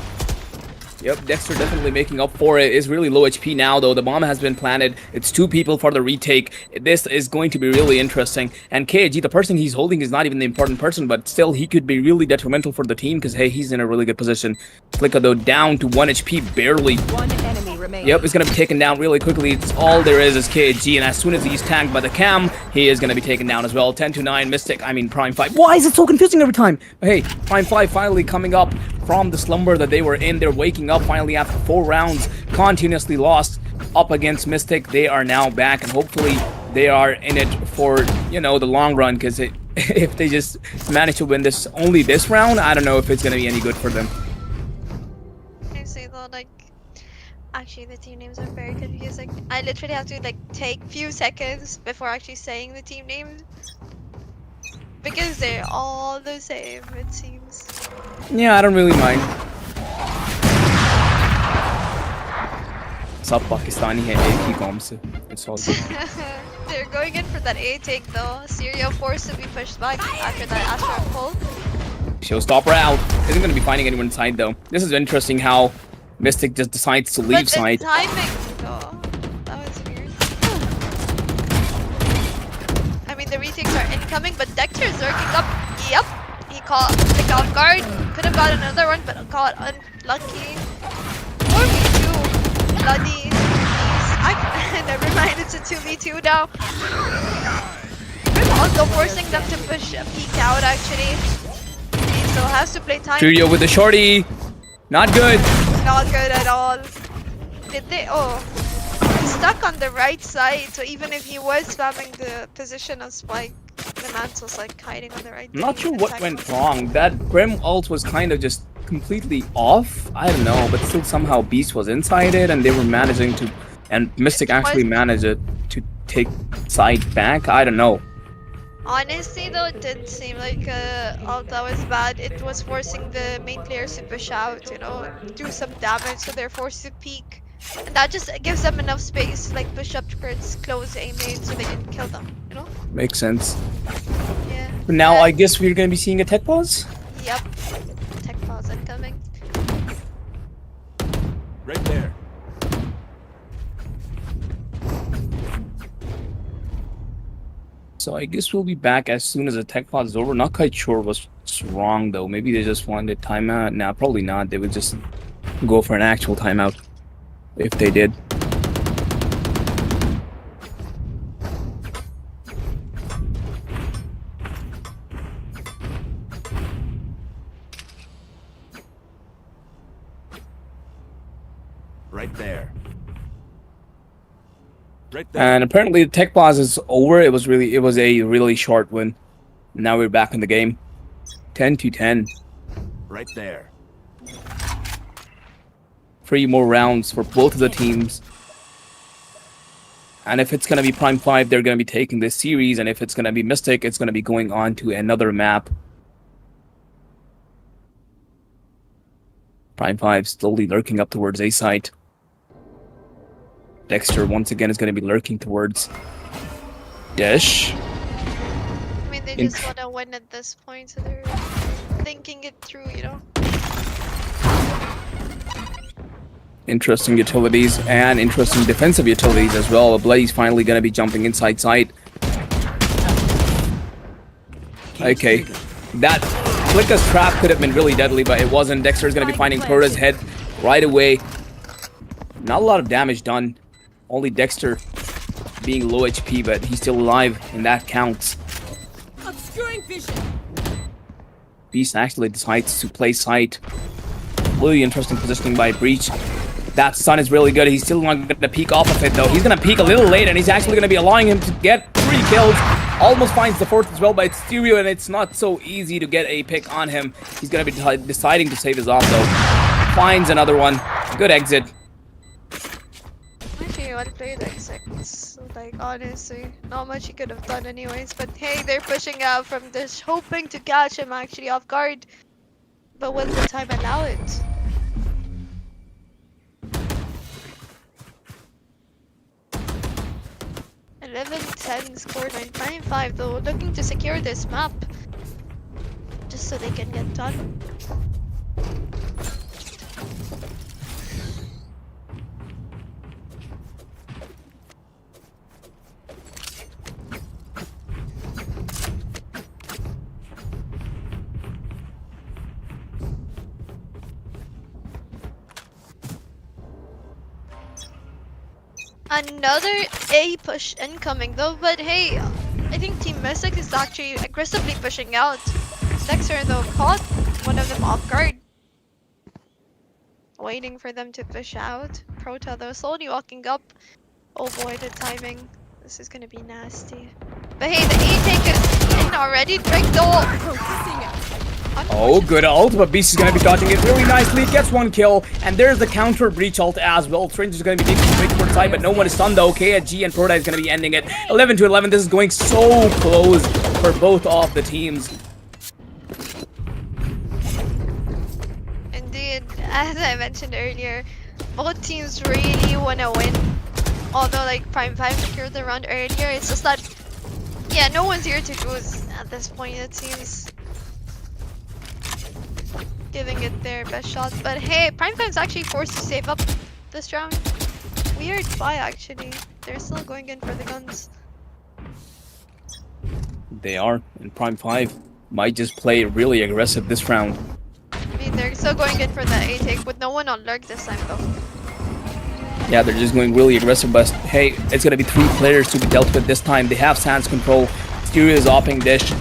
Yep, Dexter definitely making up for it. Is really low HP now though. The bomb has been planted. It's 2 people for the retake. This is going to be really interesting. And KG, the person he's holding is not even the important person, but still he could be really detrimental for the team because hey, he's in a really good position. Flicker though down to 1 HP barely. One enemy remains. Yep, it's going to be taken down really quickly. It's all there is KG, and as soon as he's tagged by the cam, he is going to be taken down as well. 10-9, Mystic, Prime 5. Why is it so confusing every time? But hey, Prime 5 finally coming up from the slumber that they were in. They're waking up finally after 4 rounds, continuously lost up against Mystic. They are now back, and hopefully they are in it for, the long run, because if they just manage to win only this round, I don't know if it's going to be any good for them. I say though, actually the team names are very confusing. I literally have to take few seconds before actually saying the team names because they're all the same, it seems. Yeah, I don't really mind. सब पाकिस्तानी है एक ही कौम से. It's all good. They're going in for that A take though. Syria forced to be pushed back after that Astra pull. Showstopper out. Isn't going to be finding anyone inside though. This is interesting how Mystic just decides to leave side. But the timing though, that was weird. I mean the retakes are incoming, but Dexter is lurking up. Yep, he caught the off guard. Could have got another one, but caught unlucky. 4v2. Bloody. Never mind, it's a 2v2 now. We're also forcing them to push a peek out actually. He still has to play time. Stereo with the shorty. Not good. Not good at all. Did they? Oh, he's stuck on the right side. So even if he was spamming the position of spike, the man's was like hiding on the right. I'm not didn't sure even what attack went him. wrong. That Grim ult was kind of just completely off. I don't know, but still somehow Beast was inside it, and they were managing to, and Mystic It actually was- managed it to take side back. I don't know. Honestly though, it didn't seem like ult that was bad. It was forcing the main players to push out, you know, do some damage, so they're forced to peek. And that just gives them enough space to like push up towards close aim main so they can kill them, you know? Makes sense. Yeah. But now And- I guess we're gonna be seeing a tech pause. Yep. Tech pause incoming. Right there. So I guess we'll be back as soon as the tech pause is over. Not quite sure what's wrong though. Maybe they just wanted timeout. Nah, probably not. They would just go for an actual timeout if they did. Right there. Right there. And apparently the tech pause is over. It was a really short win. Now we're back in the game. 10-10. Right there. 3 more rounds for both of the teams. And if it's going to be Prime 5, they're going to be taking this series. And if it's going to be Mystic, it's going to be going on to another map. Prime 5 slowly lurking up towards A site. Dexter once again is going to be lurking towards Dish. I mean, they just want to win at this point, so they're thinking it through, you know? Interesting utilities and interesting defensive utilities as well. Bloody's finally going to be jumping inside site. Okay, that Flicker's trap could have been really deadly, but it wasn't. Dexter's going to be finding Prota's head right away. Not a lot of damage done. Only Dexter being low HP, but he's still alive, and that counts. Obscuring vision. Beast actually decides to play site. Really interesting positioning by Breach. That stun is really good. He's still not going to peek off of it, though. He's going to peek a little late, and he's actually going to be allowing him to get 3 kills. Almost finds the 4th as well, but it's Stereo, and it's not so easy to get a pick on him. He's going to be deciding to save his off, though. Finds another one. Good exit. Actually, one played like 6. Like, honestly, not much he could have done anyways. But hey, they're pushing out from this, hoping to catch him actually off guard. But will the time allow it? (11-10) score 9-5 though, looking to secure this map. Just so they can get done. Another A push incoming though, but hey, I think Team Mystic is actually aggressively pushing out. Dexter though caught one of them off guard. Waiting for them to push out. Prota though slowly walking up. Oh boy, the timing. This is gonna be nasty. But hey, the A take is in already. Break the wall. Oh, good ult, but Beast is going to be dodging it really nicely. Gets 1 kill, and there's the counter breach ult as well. Strange is going to be taking straight towards side, but no one is stunned though. KG and Prota is going to be ending it. 11-11. This is going so close for both of the teams. Indeed, as I mentioned earlier, both teams really want to win. Although like Prime 5 secured the round earlier, it's just that, yeah, no one's here to lose at this point, it seems. Giving it their best shot, but hey, Prime 5's actually forced to save up this round. Weird why actually. They're still going in for the guns. They are, and Prime 5 might just play really aggressive this round. I mean, they're still going in for the A take with no one on lurk this time though. Yeah, they're just going really aggressive, but hey, it's going to be 3 players to be dealt with this time. They have Sans control. Stereo is offing Dish.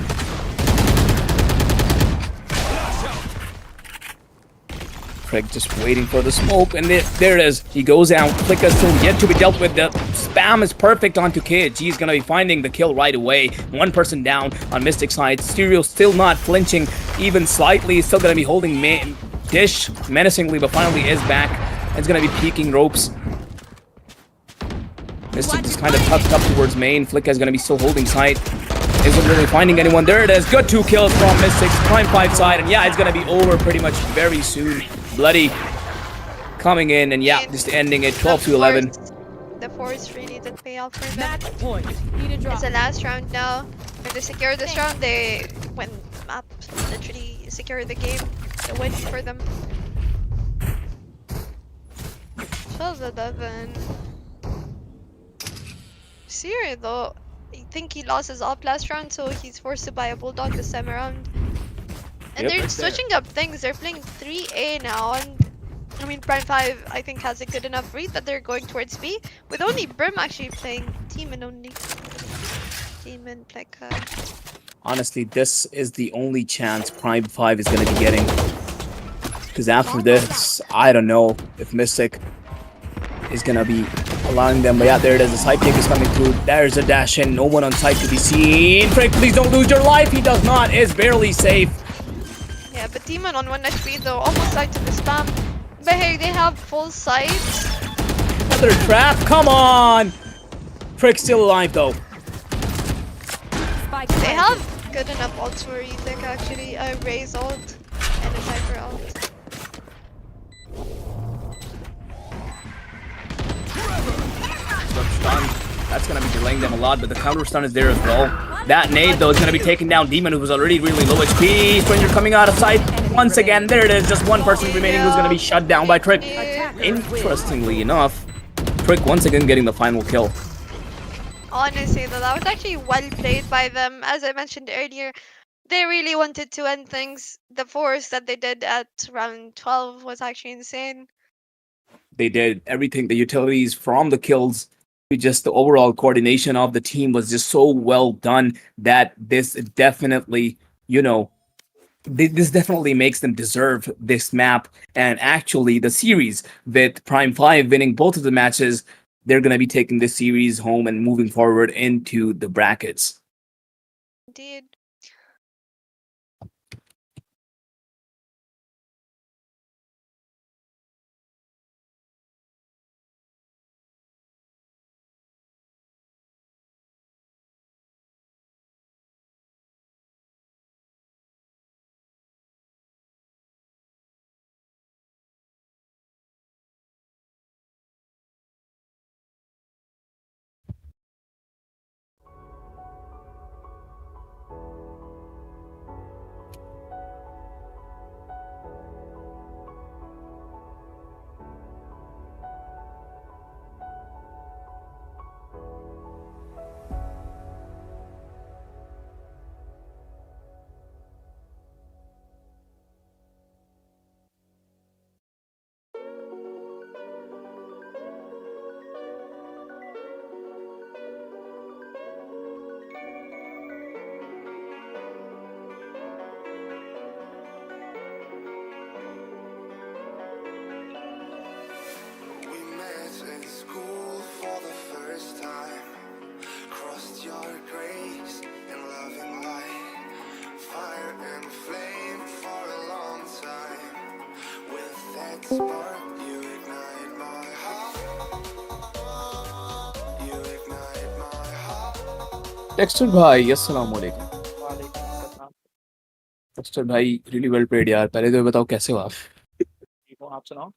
Craig just waiting for the smoke, and there it is. He goes out. Flicker still yet to be dealt with. The spam is perfect onto KG. Is gonna be finding the kill right away. One person down on Mystic side. Stereo still not flinching even slightly. Still gonna be holding Dish menacingly, but finally is back. It's gonna be peeking ropes. Mystic just kind of tucked up towards main. Flicker is gonna be still holding side. Isn't really finding anyone. There it is. Good 2 kills from Mystic's Prime 5 side. And yeah, it's going to be over pretty much very soon. Bloody coming in. And yeah, just ending it 12 to 11. The force really did pay off for them. Match point. Need a drop. It's the last round now. When they secure this round, when map literally secure the game, the win for them. 12-11. Siri though, I think he lost his op last round, so he's forced to buy a bulldog this time around. And Yep, they're right there. switching up things. They're playing 3A now, and I mean Prime 5 I think has a good enough read that they're going towards B, with only Brim actually playing Demon only. Demon, Pleka. Honestly, this is the only chance Prime 5 is going to be getting. Because after this, I don't know if Mystic is going to be allowing them. But yeah, there it is. The side pick is coming through. There's a dash in. No one on site to be seen. Frank, please don't lose your life. He does not. Is barely safe. Yeah, but Demon on 1 HP though, almost died to the spam. But hey, they have full sight. Another trap. Come on. Frick's still alive though. Spike They planted. have good enough ults for Ezek actually. A Raze ult and a Cypher ult. Stun. That's going to be delaying them a lot, but the counter stun is there as well. That nade, though, is going to be taking down Demon, who was already really low HP. Stranger coming out of sight. Once again, there it is. Just one person remaining who's going to be shut down by Trick. Interestingly enough, Trick once again getting the final kill. Honestly though, that was actually well played by them. As I mentioned earlier, they really wanted to end things. The force that they did at round 12 was actually insane. They did everything, the utilities from the kills to just the overall coordination of the team was just so well done that this definitely, this definitely makes them deserve this map. And actually, the series with Prime 5 winning both of the matches, they're going to be taking this series home and moving forward into the brackets. Indeed. We met in school for the first time. Crossed your grace in loving light. Fire and flame for a long time. With that spark, you ignite my heart. You ignite my heart. Dexter भाई अस्सलाम वालेकुम। Dexter भाई really well played यार। पहले तो बताओ कैसे हो आप? ठीक हो आप सुनाओ।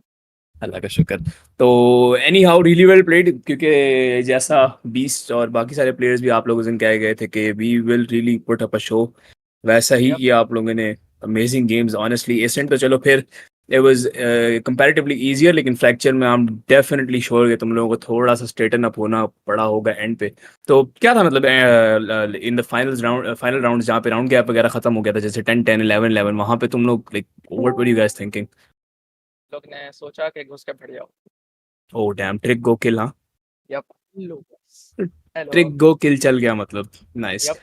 अल्लाह का शुक्र। तो any how really well played, क्योंकि जैसा बीस्ट और बाकी सारे प्लेयर्स भी आप लोगों से कहे गए थे कि we will really put up a show, वैसा ही किया आप लोगों ने। Amazing games honestly. एसेंट तो चलो फिर इट वाज कंपैरेटिवली इजियर, लेकिन फ्रैक्चर में आई एम डेफिनेटली श्योर कि तुम लोगों को थोड़ा सा स्ट्रेटन अप होना पड़ा होगा एंड पे। तो क्या था मतलब इन द फाइनल राउंड जहाँ पे राउंड गैप वगैरह खत्म हो गया था, जैसे 10-10 11-11, वहाँ पे तुम लोग like what were you guys thinking? लोग ने सोचा कि घुस के बढ़ जाओ। ओह डैम, ट्रिक गो किल। हाँ, यप। हेलो। ट्रिक गो किल चल गया मतलब। नाइस। Yep.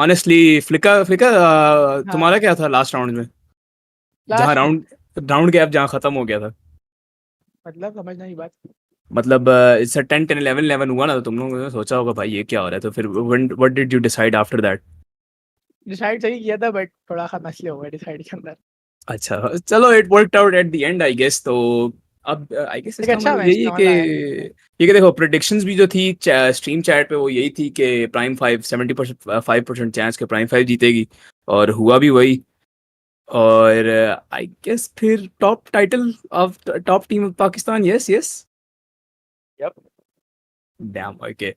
ऑनेस्टली फ्लिका हाँ। तुम्हारा क्या था लास्ट राउंड में? जहाँ लास्ट राउंड राउंड गैप जहाँ खत्म हो गया था, मतलब समझना ही बात। मतलब इससे 10-10 11-11 हुआ ना, तो तुम लोगों ने सोचा होगा भाई ये क्या हो रहा है, तो फिर what did you decide after that? Decide सही किया था बट थोड़ा सा मसले हो गए डिसाइड के अंदर। अच्छा चलो, it worked out at the end I guess. तो अब आई गेस एक इसका अच्छा मतलब मैच यही है था, कि मजा आया देखने में। ये कि देखो प्रेडिक्शंस भी जो थी स्ट्रीम चैट पे, वो यही थी कि प्राइम 5 70% 5% चांस के प्राइम 5 जीतेगी, और हुआ भी वही। और आई गेस फिर top title of top team of Pakistan, yes yes Yep. Damn okay.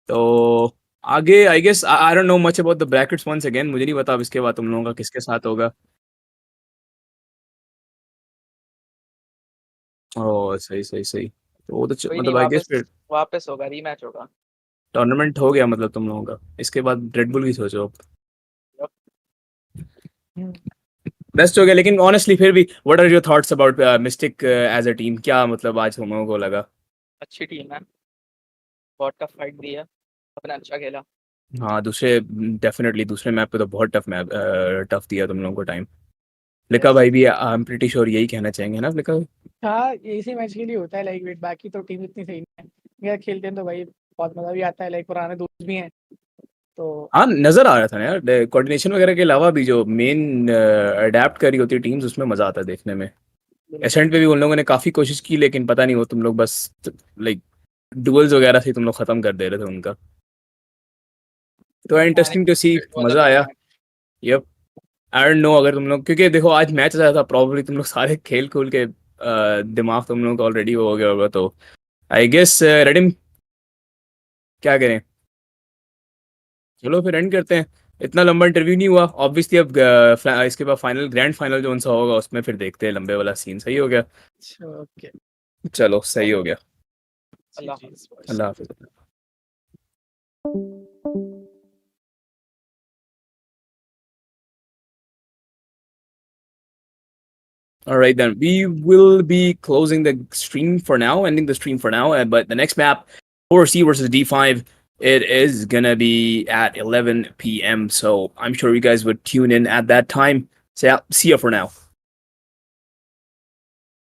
तो आगे I guess I don't know much about the brackets once again, मुझे नहीं पता अब इसके बाद तुम लोगों का किसके साथ होगा। ओह सही सही सही, तो वो तो कोई नहीं, मतलब आई गेस फिर वापस होगा, रीमैच होगा। टूर्नामेंट हो गया मतलब तुम लोगों का, इसके बाद रेड बुल की सोचो अब। बेस्ट हो गया, लेकिन ऑनेस्टली फिर भी what are your thoughts about Mystic as a team, क्या मतलब आज तुम लोगों को लगा? अच्छी टीम है, बहुत टफ फाइट दी है, अपना अच्छा खेला। हाँ दूसरे, डेफिनेटली दूसरे मैप पे तो बहुत टफ मैप, टफ दिया तुम लोगों को टाइम। लिखा भाई भी आई एम प्रीटी श्योर यही कहना चाहेंगे ना लिखा? हाँ, ये इसी मैच के लिए होता है लाइक वेट, बाकी तो टीम इतनी सही नहीं है। मेरा खेलते हैं तो भाई बहुत मजा भी आता है, लाइक पुराने दोस्त भी हैं तो। हाँ नजर आ रहा था ना यार, कोऑर्डिनेशन वगैरह के अलावा भी जो मेन अडेप्ट करी होती है टीम्स, उसमें मजा आता है देखने में। एसेंट पे भी उन लोगों ने काफी कोशिश की, लेकिन पता नहीं वो तुम लोग बस लाइक डुअल्स वगैरह से तुम लोग खत्म कर दे रहे थे उनका। तो इंटरेस्टिंग टू सी, मजा आया। यप, आई डोंट नो अगर तुम लोग, क्योंकि देखो आज मैच आया था, प्रॉब्लली तुम लोग सारे खेल खूल के दिमाग तुम लोगों का ऑलरेडी हो गया होगा, तो आई गेस रेडिम क्या करें? चलो फिर एंड करते हैं, इतना लंबा इंटरव्यू नहीं हुआ ऑब्वियसली। अब इसके बाद फाइनल, ग्रैंड फाइनल जो उनसा होगा उसमें फिर देखते हैं लंबे वाला सीन, सही हो गया? ओके, चलो सही हो गया, अल्लाह अल्लाह हाफिज। All right, then we will be closing the stream for now, ending the stream for now. But the next map, 4C versus D5, it is gonna be at 11 p.m. So I'm sure you guys would tune in at that time. So yeah, see you for now.